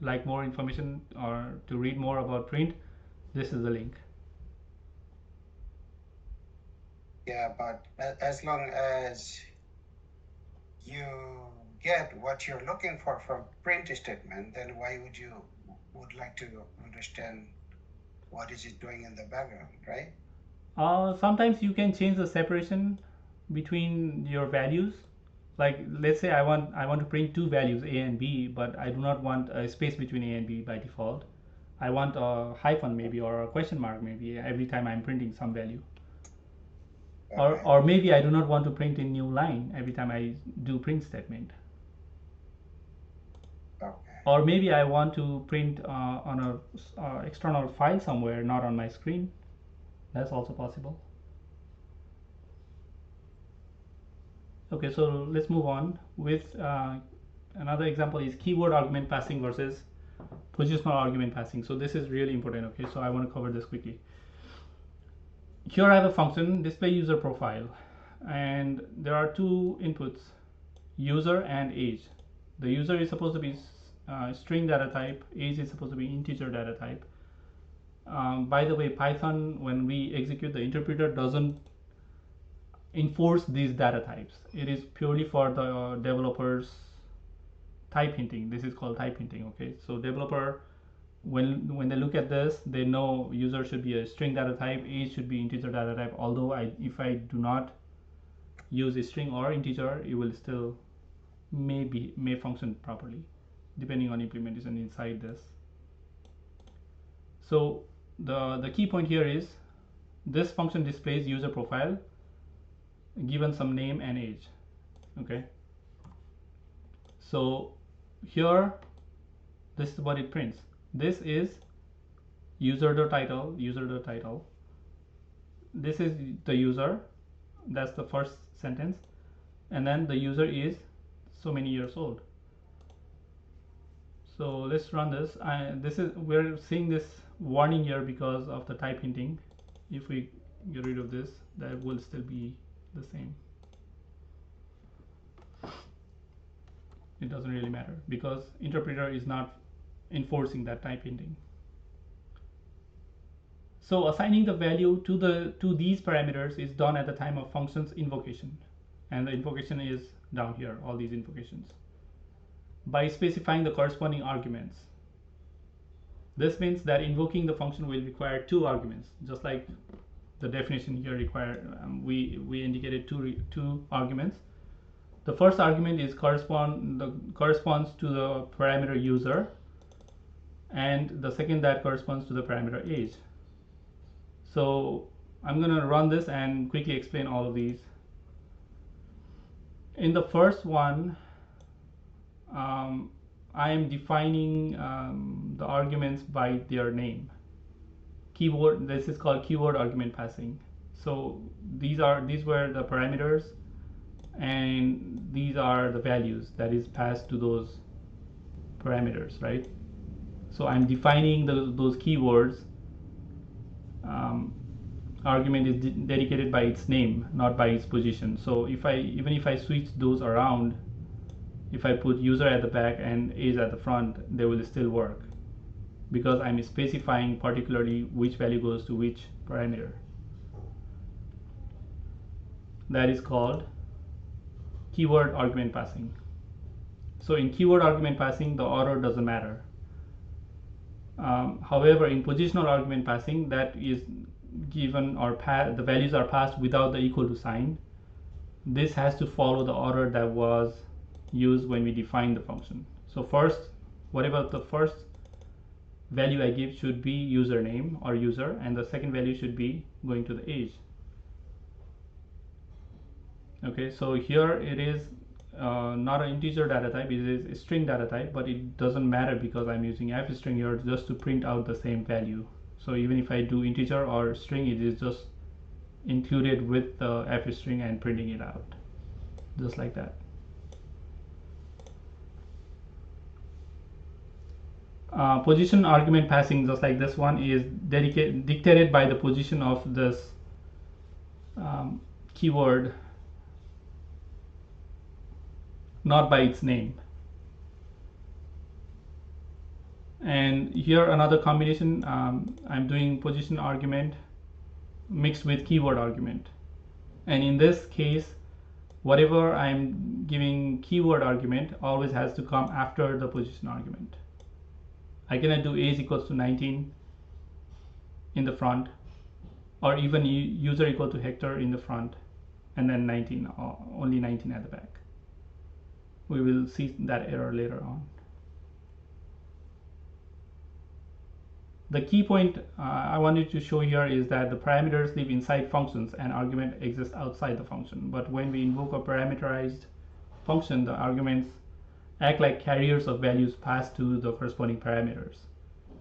[SPEAKER 1] like more information or to read more about print, this is the link.
[SPEAKER 2] Yeah, but as long as you get what you're looking for from print statement, then why would like to understand what is it doing in the background, right?
[SPEAKER 1] Sometimes you can change the separation between your values. Like let's say I want to print two values A and B, but I do not want a space between A and B by default. I want a hyphen maybe, or a question mark maybe every time I'm printing some value.
[SPEAKER 2] Okay.
[SPEAKER 1] Or maybe I do not want to print a new line every time I do print statement.
[SPEAKER 2] Okay.
[SPEAKER 1] Or maybe I want to print on a external file somewhere, not on my screen. That's also possible. Okay, so let's move on with another example is keyword argument passing versus positional argument passing. So this is really important. Okay, so I want to cover this quickly. Here I have a function, display user profile, and there are two inputs, user and age. The user is supposed to be string data type, age is supposed to be integer data type. By the way, Python, when we execute, the interpreter doesn't enforce these data types. It is purely for the developers type hinting. This is called type hinting. Okay, so developer, when they look at this, they know user should be a string data type, age should be integer data type. Although if I do not use a string or integer, it will still may function properly depending on implementation inside this. So the key point here is this function displays user profile given some name and age. Okay, so here this is what it prints. This is user.title, user.title. This is the user, that's the first sentence, and then the user is so many years old. So let's run this. We're seeing this warning here because of the type hinting. If we get rid of this, that will still be the same. It doesn't really matter because interpreter is not enforcing that type hinting. So assigning the value to these parameters is done at the time of function's invocation, and the invocation is down here, all these invocations, by specifying the corresponding arguments. This means that invoking the function will require two arguments, just like the definition here require. We indicated two arguments. The first argument is corresponds to the parameter user, and the second that corresponds to the parameter age. So I'm going to run this and quickly explain all of these. In the first one, I am defining the arguments by their name. Keyword. This is called keyword argument passing. So these were the parameters, and these are the values that is passed to those parameters, right? So I'm defining those keywords. Argument is dedicated by its name, not by its position. So even if I switch those around, if I put user at the back and age at the front, they will still work because I'm specifying particularly which value goes to which parameter. That is called keyword argument passing. So in keyword argument passing, the order doesn't matter. However, in positional argument passing, that is given or the values are passed without the equal to sign. This has to follow the order that was used when we define the function. So first, whatever the first value I give should be username or user, and the second value should be going to the age. Okay, so here it is not an integer data type, it is a string data type, but it doesn't matter because I'm using f string here just to print out the same value. So even if I do integer or string, it is just included with the f string and printing it out just like that. position argument passing, just like this one, is dictated by the position of this keyword, not by its name. And here another combination, I'm doing position argument mixed with keyword argument. And in this case, whatever I'm giving keyword argument always has to come after the position argument. I cannot do age equals to 19 in the front, or even user equal to Hector in the front, and then 19, only 19 at the back. We will see that error later on. The key point I wanted to show here is that the parameters live inside functions and argument exists outside the function. But when we invoke a parameterized function, the arguments act like carriers of values passed to the corresponding parameters.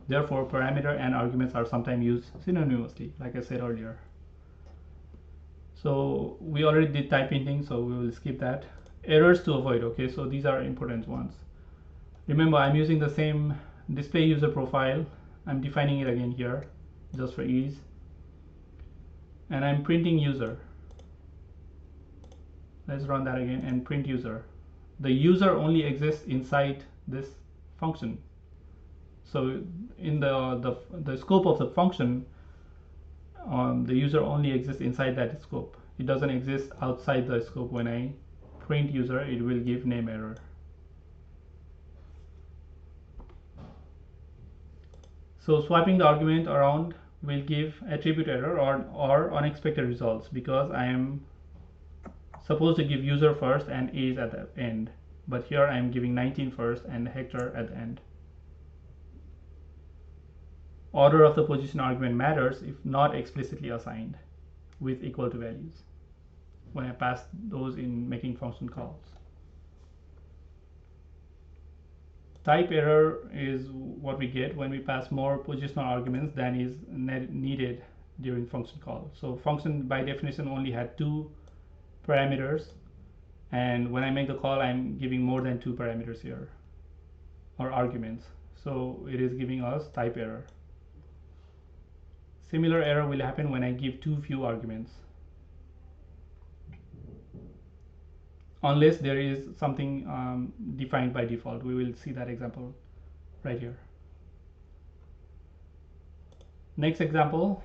[SPEAKER 1] Therefore, parameter and arguments are sometimes used synonymously, like I said earlier. So we already did type hinting, so we will skip that. Errors to avoid. Okay, so these are important ones. Remember, I'm using the same display user profile. I'm defining it again here just for ease, and I'm printing user. Let's run that again and print user. The user only exists inside this function. So in the scope of the function, the user only exists inside that scope. It doesn't exist outside the scope. When I print user, it will give name error. So swapping the argument around will give attribute error or unexpected results, because I am supposed to give user first and age at the end, but here I am giving 19 first and Hector at the end. Order of the position argument matters if not explicitly assigned with equal to values when I pass those in making function calls. Type error is what we get when we pass more positional arguments than is needed during function call. So function by definition only had 2 parameters, and when I make the call, I'm giving more than 2 parameters here, or arguments. So it is giving us type error. Similar error will happen when I give too few arguments, unless there is something defined by default. We will see that example right here. Next example,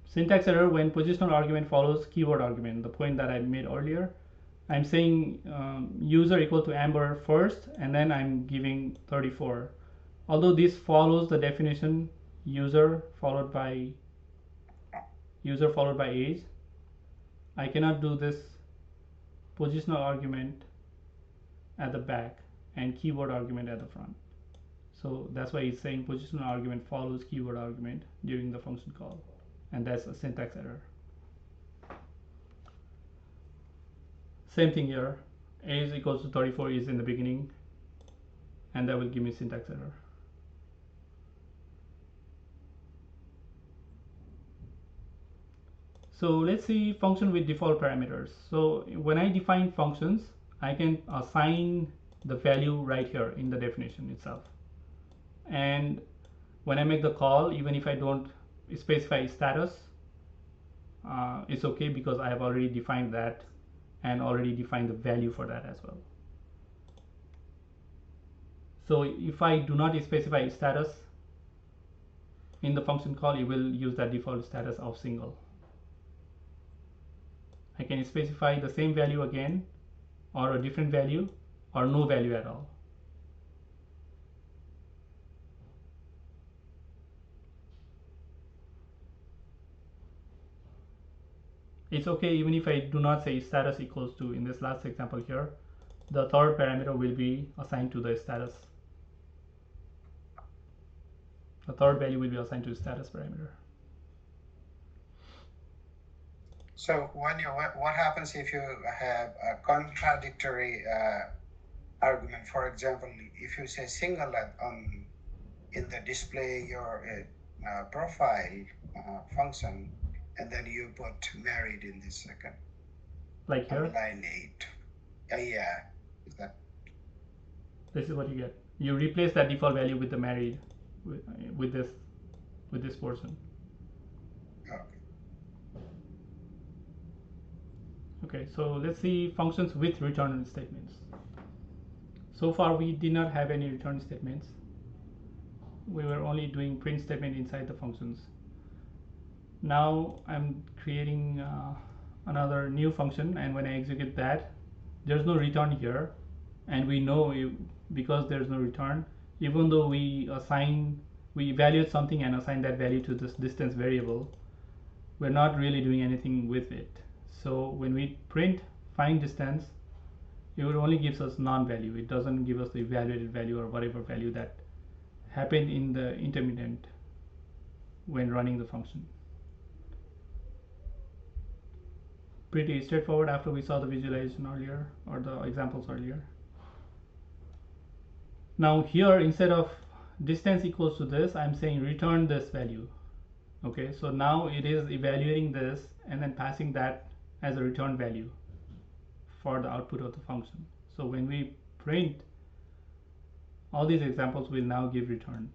[SPEAKER 1] syntax error when positional argument follows keyword argument. The point that I made earlier, I'm saying user equal to Amber first, and then I'm giving 34. Although this follows the definition user followed by age, I cannot do this positional argument at the back and keyword argument at the front. So that's why it's saying positional argument follows keyword argument during the function call, and that's a syntax error. Same thing here, age equals to 34 is in the beginning, and that will give me syntax error. So let's see function with default parameters. So when I define functions, I can assign the value right here in the definition itself. And when I make the call, even if I don't specify status, it's okay, because I have already defined that and already defined the value for that as well. So if I do not specify status in the function call, it will use that default status of single. I can specify the same value again, or a different value, or no value at all. It's okay even if I do not say status equals to, in this last example here, the third parameter will be assigned to the status. The third value will be assigned to the status parameter.
[SPEAKER 2] So when what happens if you have a contradictory argument? For example, if you say single in the display your profile function, and then you put married in this second,
[SPEAKER 1] like here,
[SPEAKER 2] line 8. Yeah, is that?
[SPEAKER 1] This is what you get. You replace that default value with the married, with this portion.
[SPEAKER 2] Okay.
[SPEAKER 1] Okay, so let's see functions with return statements. So far we did not have any return statements. We were only doing print statement inside the functions. Now I'm creating another new function, and when I execute that, there's no return here, and we know because there's no return, even though we evaluate something and assign that value to this distance variable, we're not really doing anything with it. So when we print find distance, it would only gives us non-value. It doesn't give us the evaluated value or whatever value that happened in the intermediate when running the function. Pretty straightforward after we saw the visualization earlier, or the examples earlier. Now here, instead of distance equals to this, I'm saying return this value. Okay, so now it is evaluating this and then passing that as a return value for the output of the function. So when we print, all these examples will now give return.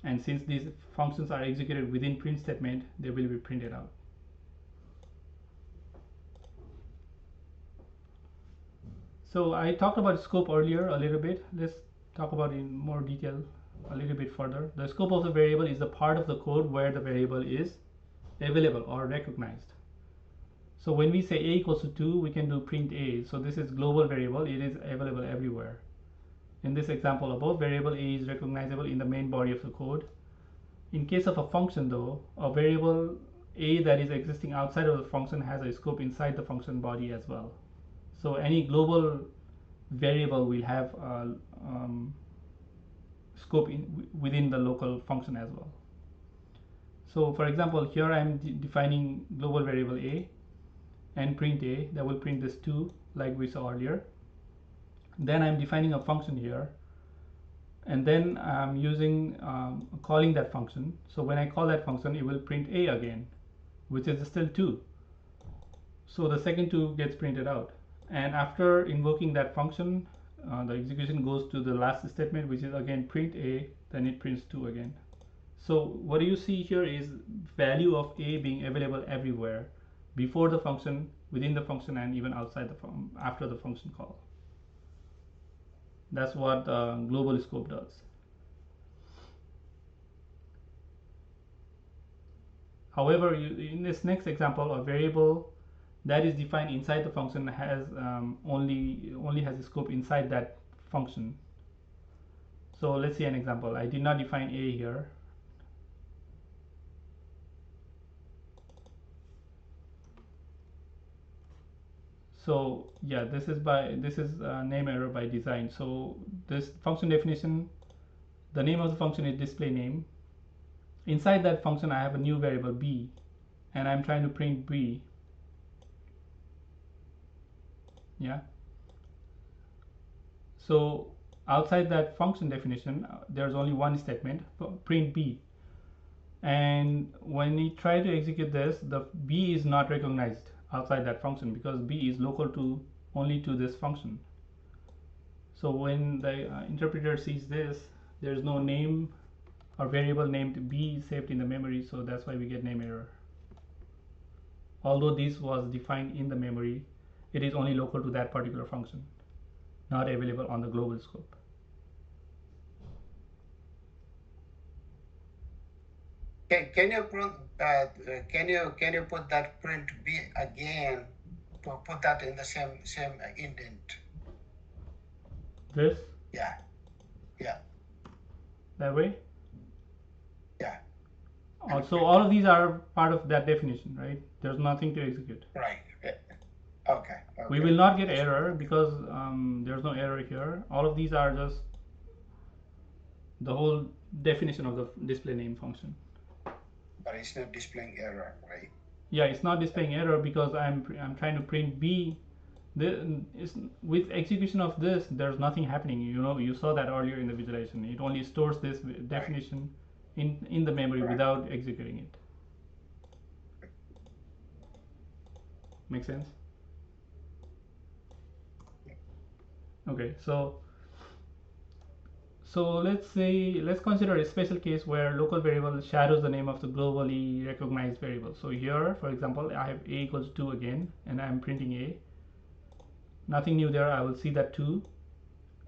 [SPEAKER 1] And since these functions are executed within print statement, they will be printed out. So I talked about scope earlier a little bit. Let's talk about it in more detail a little bit further. The scope of the variable is the part of the code where the variable is available or recognized. So when we say a equals to 2, we can do print a. So this is global variable. It is available everywhere. In this example above, variable a is recognizable in the main body of the code. In case of a function though, a variable a that is existing outside of the function has a scope inside the function body as well. So any global variable will have a scope within the local function as well. So for example, here I'm defining global variable a and print a that will print this 2 like we saw earlier. Then I'm defining a function here, and then I'm using calling that function. So when I call that function, it will print a again, which is still 2. So the second 2 gets printed out, and after invoking that function, the execution goes to the last statement, which is again print a, then it prints 2 again. So what you see here is value of a being available everywhere, before the function, within the function, and even outside the after the function call. That's what global scope does. However, in this next example, a variable that is defined inside the function has only has a scope inside that function. So let's see an example. I did not define a here. So yeah, this is name error by design. So this function definition, the name of the function is display name. Inside that function, I have a new variable b, and I'm trying to print b. Yeah. So outside that function definition, there's only one statement, print b. And when we try to execute this, the b is not recognized outside that function because b is local to only to this function. So when the interpreter sees this, there's no name or variable named b saved in the memory, so that's why we get name error. Although this was defined in the memory, it is only local to that particular function, not available on the global scope.
[SPEAKER 2] Can you put that print b again to put that in the same indent?
[SPEAKER 1] This?
[SPEAKER 2] Yeah. Yeah.
[SPEAKER 1] That way?
[SPEAKER 2] Yeah.
[SPEAKER 1] So all of these are part of that definition, right? There's nothing to execute.
[SPEAKER 2] Right. Okay.
[SPEAKER 1] We will not get error because there's no error here. All of these are just the whole definition of the display name function.
[SPEAKER 2] But it's not displaying error, right?
[SPEAKER 1] Yeah, it's not displaying error because I'm trying to print b. With execution of this, there's nothing happening. You saw that earlier in the visualization. It only stores this definition in the memory without executing it. Make sense? Okay, so let's consider a special case where local variable shadows the name of the globally recognized variable. So here, for example, I have a equals 2 again, and I'm printing a. Nothing new there. I will see that 2.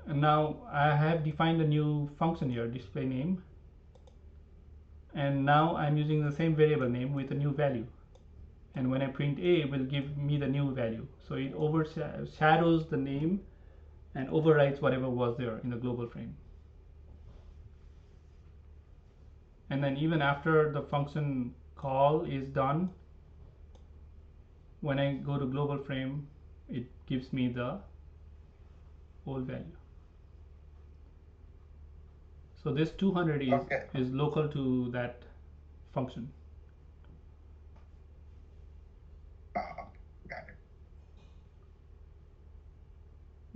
[SPEAKER 1] And now I have defined a new function here, display name. And now I'm using the same variable name with a new value. And when I print a, it will give me the new value. So it overshadows the name and overwrites whatever was there in the global frame. And then even after the function call is done, when I go to global frame, it gives me the old value. So this 200 is local to that function.
[SPEAKER 2] Got it.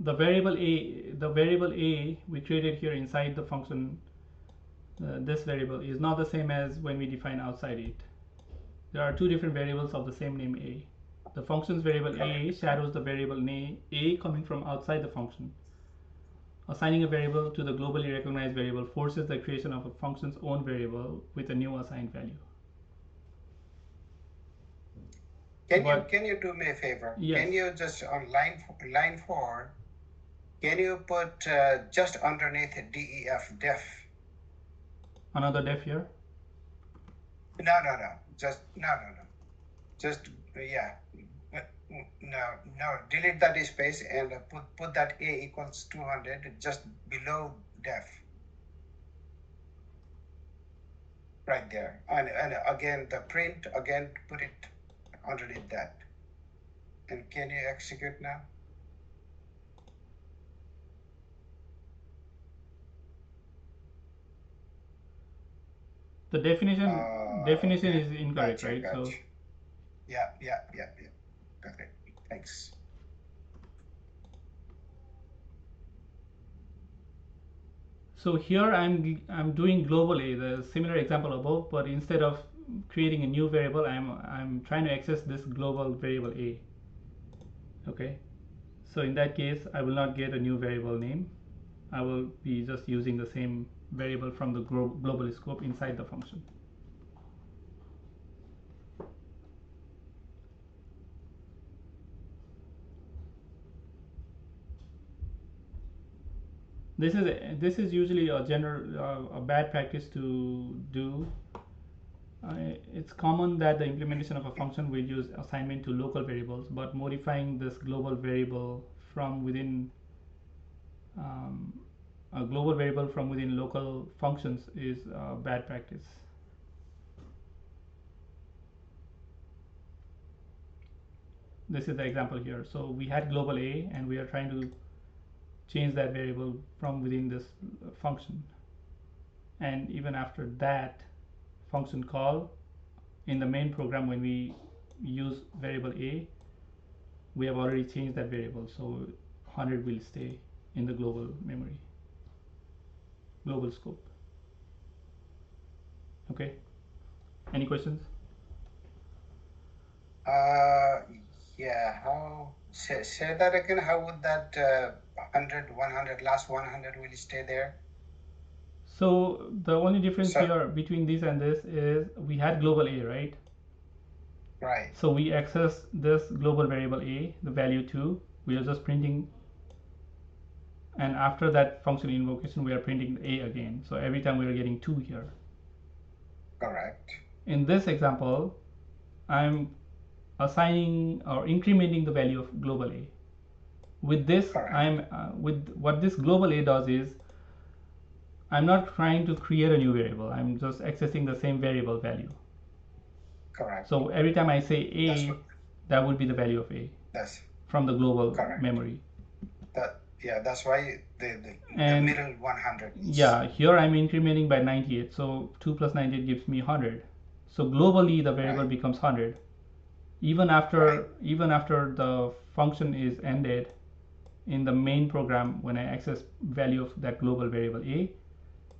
[SPEAKER 1] The variable a we created here inside the function, this variable is not the same as when we define outside it. There are two different variables of the same name a. The function's variable a shadows the variable name a coming from outside the function. Assigning a variable to the globally recognized variable forces the creation of a function's own variable with a new assigned value.
[SPEAKER 2] Can you do me a favor?
[SPEAKER 1] Yes.
[SPEAKER 2] Can you just on line 4, can you put just underneath def def?
[SPEAKER 1] Another def here?
[SPEAKER 2] No. Just yeah. No. Delete that space and put that a equals 200 just below def. Right there. And again the print again put it underneath that. And can you execute now?
[SPEAKER 1] The definition is incorrect,
[SPEAKER 2] gotcha,
[SPEAKER 1] right?
[SPEAKER 2] Gotcha.
[SPEAKER 1] So
[SPEAKER 2] yeah. Got it. Thanks.
[SPEAKER 1] so here I'm doing global a, the similar example above, but instead of creating a new variable, I'm trying to access this global variable a. Okay, so in that case I will not get a new variable name. I will be just using the same variable from the global scope inside the function. This is usually a a bad practice to do. It's common that the implementation of a function will use assignment to local variables, but modifying this global variable from within a global variable from within local functions is a bad practice. This is the example here. So we had global a, and we are trying to change that variable from within this function. And even after that function call in the main program, when we use variable a, we have already changed that variable, so 100 will stay in the global memory, global scope. Okay, any questions?
[SPEAKER 2] Yeah, how say that again? How would that 100 last 100 will stay there?
[SPEAKER 1] So the only difference here between this and this is we had global a, right?
[SPEAKER 2] Right.
[SPEAKER 1] So we access this global variable a, the value 2, we are just printing, and after that function invocation we are printing a again. So every time we are getting 2 here.
[SPEAKER 2] Correct.
[SPEAKER 1] In this example, I'm assigning or incrementing the value of global a. With this, with what this global a does is, I'm not trying to create a new variable. I'm just accessing the same variable value.
[SPEAKER 2] Correct.
[SPEAKER 1] So every time I say a, that would be the value of a. From the global memory.
[SPEAKER 2] Yeah, that's why the middle 100.
[SPEAKER 1] Yeah, here I'm incrementing by 98. So 2 plus 98 gives me 100. So globally the variable becomes 100. Even after the function is ended in the main program, when I access value of that global variable a,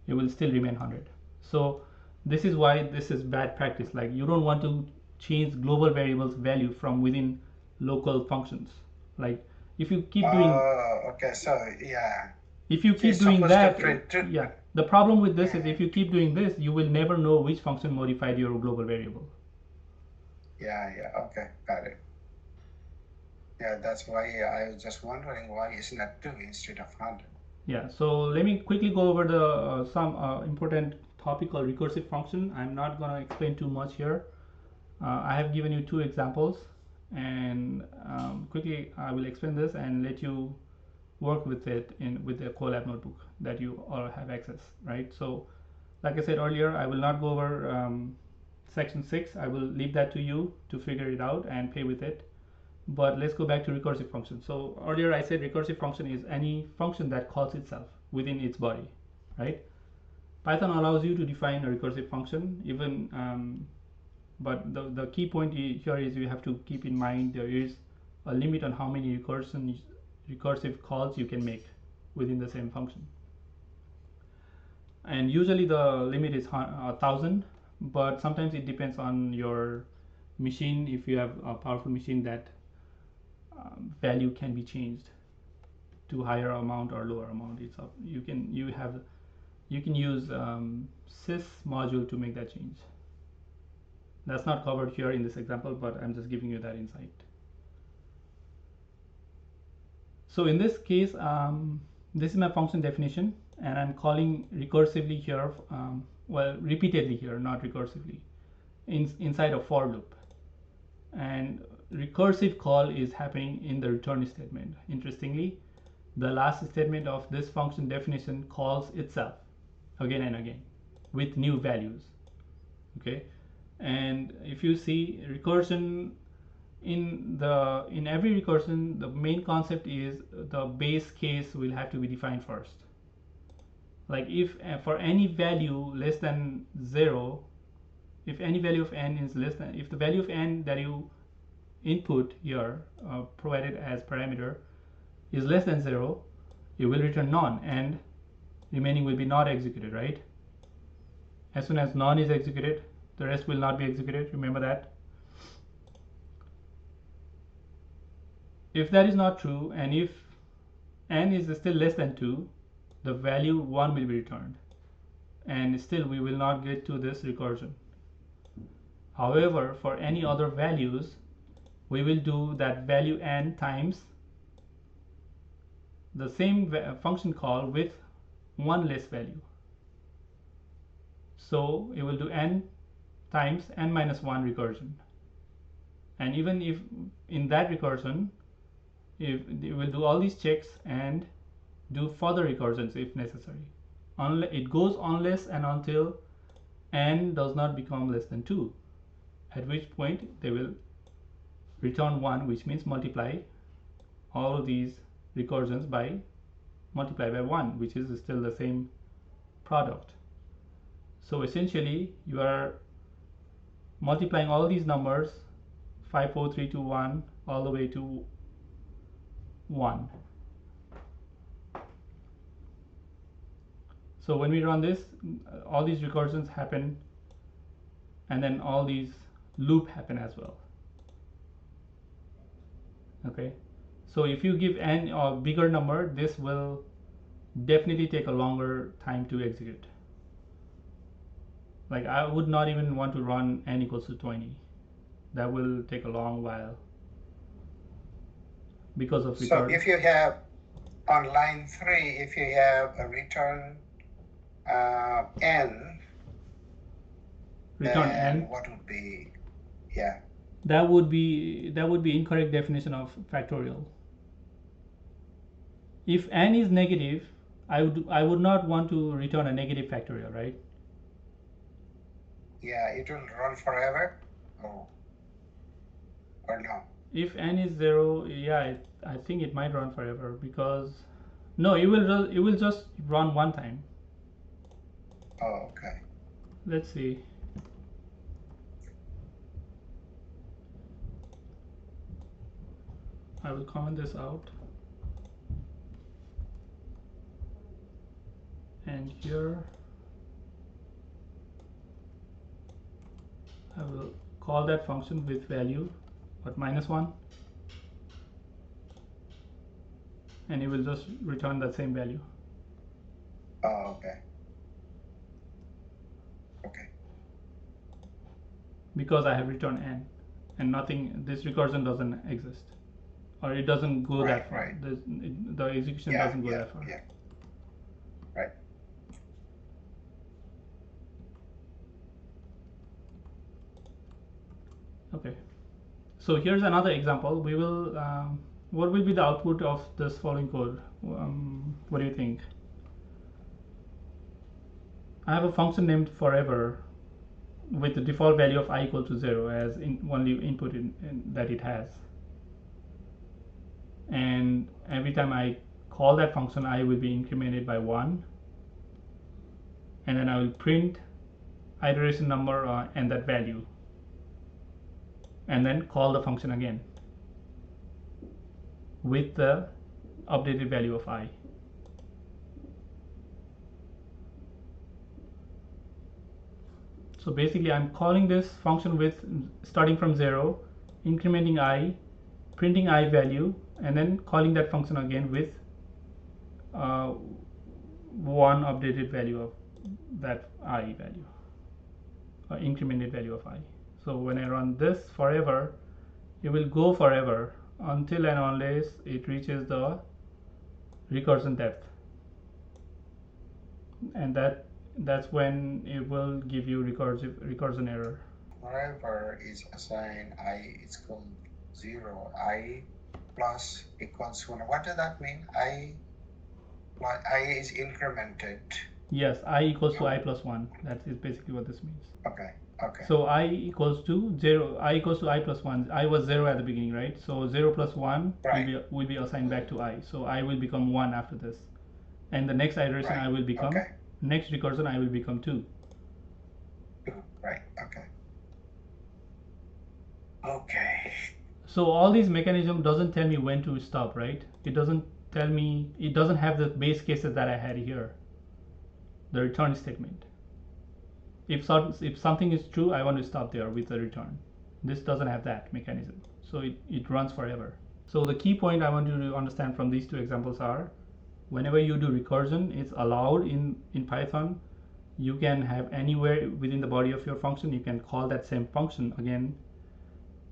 [SPEAKER 1] it will still remain 100. So this is why this is bad practice. Like, you don't want to change global variables value from within local functions. Like, If you keep doing,
[SPEAKER 2] okay, so yeah,
[SPEAKER 1] if you
[SPEAKER 2] so
[SPEAKER 1] keep
[SPEAKER 2] it's
[SPEAKER 1] doing
[SPEAKER 2] supposed to
[SPEAKER 1] that,
[SPEAKER 2] print to,
[SPEAKER 1] yeah, the problem with this is if you keep doing this, you will never know which function modified your global variable.
[SPEAKER 2] yeah, okay, got it. Yeah, that's why I was just wondering why it's not 2 instead of 100.
[SPEAKER 1] Yeah, so let me quickly go over the some important topic called recursive function. I'm not going to explain too much here. I have given you 2 examples, and quickly I will explain this and let you work with it with the Colab notebook that you all have access, right? So like I said earlier, I will not go over section 6. I will leave that to you to figure it out and play with it. But let's go back to recursive function. So earlier I said recursive function is any function that calls itself within its body, right? Python allows you to define a recursive function, even but the key point here is you have to keep in mind there is a limit on how many recursive calls you can make within the same function. And usually the limit is 1,000, but sometimes it depends on your machine. If you have a powerful machine, that value can be changed to higher amount or lower amount. It's up. You can use sys module to make that change. That's not covered here in this example, but I'm just giving you that insight. So in this case, this is my function definition, and I'm calling recursively here, well, repeatedly here, not recursively, inside a for loop. And recursive call is happening in the return statement. Interestingly, the last statement of this function definition calls itself again and again with new values. Okay, and if you see recursion in every recursion, the main concept is the base case will have to be defined first. Like if for any value less than 0, if any value of n is less than, if the value of n that you input here provided as parameter is less than 0, you will return none and remaining will be not executed, right? As soon as none is executed, the rest will not be executed. Remember that. If that is not true, and if n is still less than 2, the value 1 will be returned, and still we will not get to this recursion. However, for any other values, we will do that value n times the same function call with one less value. So it will do n times n minus 1 recursion. And even if in that recursion, if it will do all these checks and do further recursions if necessary. It goes unless and until n does not become less than 2, at which point they will return 1, which means multiply all of these recursions by 1, which is still the same product. So essentially you are multiplying all these numbers 5, 4, 3, 2, 1 all the way to 1. So when we run this, all these recursions happen, and then all these loop happen as well. Okay, so if you give n a bigger number, this will definitely take a longer time to execute. Like I would not even want to run n equals to 20. That will take a long while because of
[SPEAKER 2] so if you have on line 3, if you have a return n,
[SPEAKER 1] return
[SPEAKER 2] then
[SPEAKER 1] n,
[SPEAKER 2] what would be, yeah,
[SPEAKER 1] that would be incorrect definition of factorial. If n is negative, I would not want to return a negative factorial, right?
[SPEAKER 2] yeah, it will run forever, or no?
[SPEAKER 1] If n is 0, yeah, I think it might run forever, because no, it will just run one time.
[SPEAKER 2] Oh, okay.
[SPEAKER 1] Let's see. I will comment this out, and here I will call that function with value but -1. and it will just return that same value.
[SPEAKER 2] Oh, okay. Okay.
[SPEAKER 1] Because I have returned n, and nothing, this recursion doesn't exist, or it doesn't go that far.
[SPEAKER 2] Right.
[SPEAKER 1] The execution doesn't go that far.
[SPEAKER 2] Yeah. Right.
[SPEAKER 1] Okay. So here's another example. We will, what will be the output of this following code? What do you think? I have a function named forever with the default value of I equal to 0 as only input that it has. And every time I call that function, I will be incremented by 1. And then I will print iteration number and that value. And then call the function again with the updated value of I. So basically I'm calling this function with starting from 0, incrementing I, printing I value, and then calling that function again with one updated value of that I value, incremented value of I. So when I run this forever, it will go forever until and unless it reaches the recursion depth, and that's when it will give you recursion error.
[SPEAKER 2] Forever is assigned I is called 0. I plus equals 1. What does that mean? I is incremented.
[SPEAKER 1] Yes, I equals to I plus 1. That is basically what this means.
[SPEAKER 2] Okay. Okay.
[SPEAKER 1] So I equals to 0. I equals to I plus 1. I was 0 at the beginning, right? So 0 plus 1 will be assigned back to I. So I will become 1 after this. And the next iteration I will become, next recursion I will become 2.
[SPEAKER 2] Right. Okay. Okay.
[SPEAKER 1] So all these mechanism doesn't tell me when to stop, right? It doesn't tell me, it doesn't have the base cases that I had here. The return statement. If something is true, I want to stop there with the return. This doesn't have that mechanism. So it runs forever. So the key point I want you to understand from these two examples are, whenever you do recursion, it's allowed in Python. You can have anywhere within the body of your function, you can call that same function again,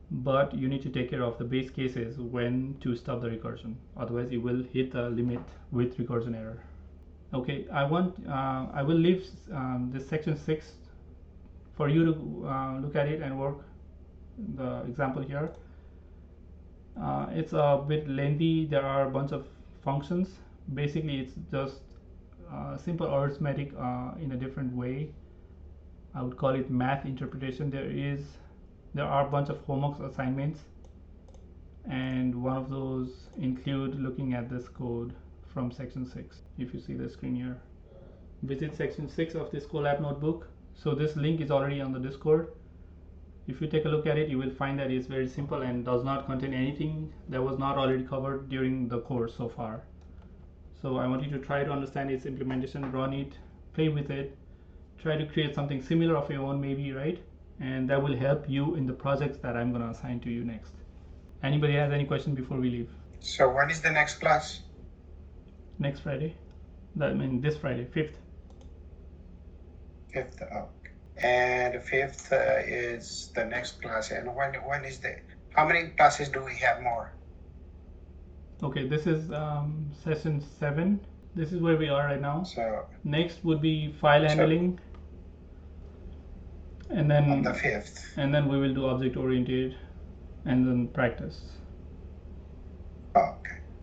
[SPEAKER 1] but you need to take care of the base cases when to stop the recursion. Otherwise, you will hit the limit with recursion error. Okay, I will leave this section 6 for you to look at it and work the example here. It's a bit lengthy. There are a bunch of functions. Basically, it's just simple arithmetic in a different way. I would call it math interpretation. There are a bunch of homework assignments, and one of those include looking at this code from section 6. If you see the screen here, visit section 6 of this Colab notebook. So this link is already on the Discord. If you take a look at it, you will find that it's very simple and does not contain anything that was not already covered during the course so far. So I want you to try to understand its implementation, run it, play with it, try to create something similar of your own maybe, right? And that will help you in the projects that I'm going to assign to you next. Anybody has any question before we leave?
[SPEAKER 2] So when is the next class?
[SPEAKER 1] Next Friday. That means this Friday, 5th.
[SPEAKER 2] 5th. Okay. And the 5th is the next class. And when is how many classes do we have more?
[SPEAKER 1] Okay, this is session 7. This is where we are right now.
[SPEAKER 2] So
[SPEAKER 1] next would be file handling, and then
[SPEAKER 2] on the 5th.
[SPEAKER 1] And then we will do object oriented, and then practice.
[SPEAKER 2] Okay.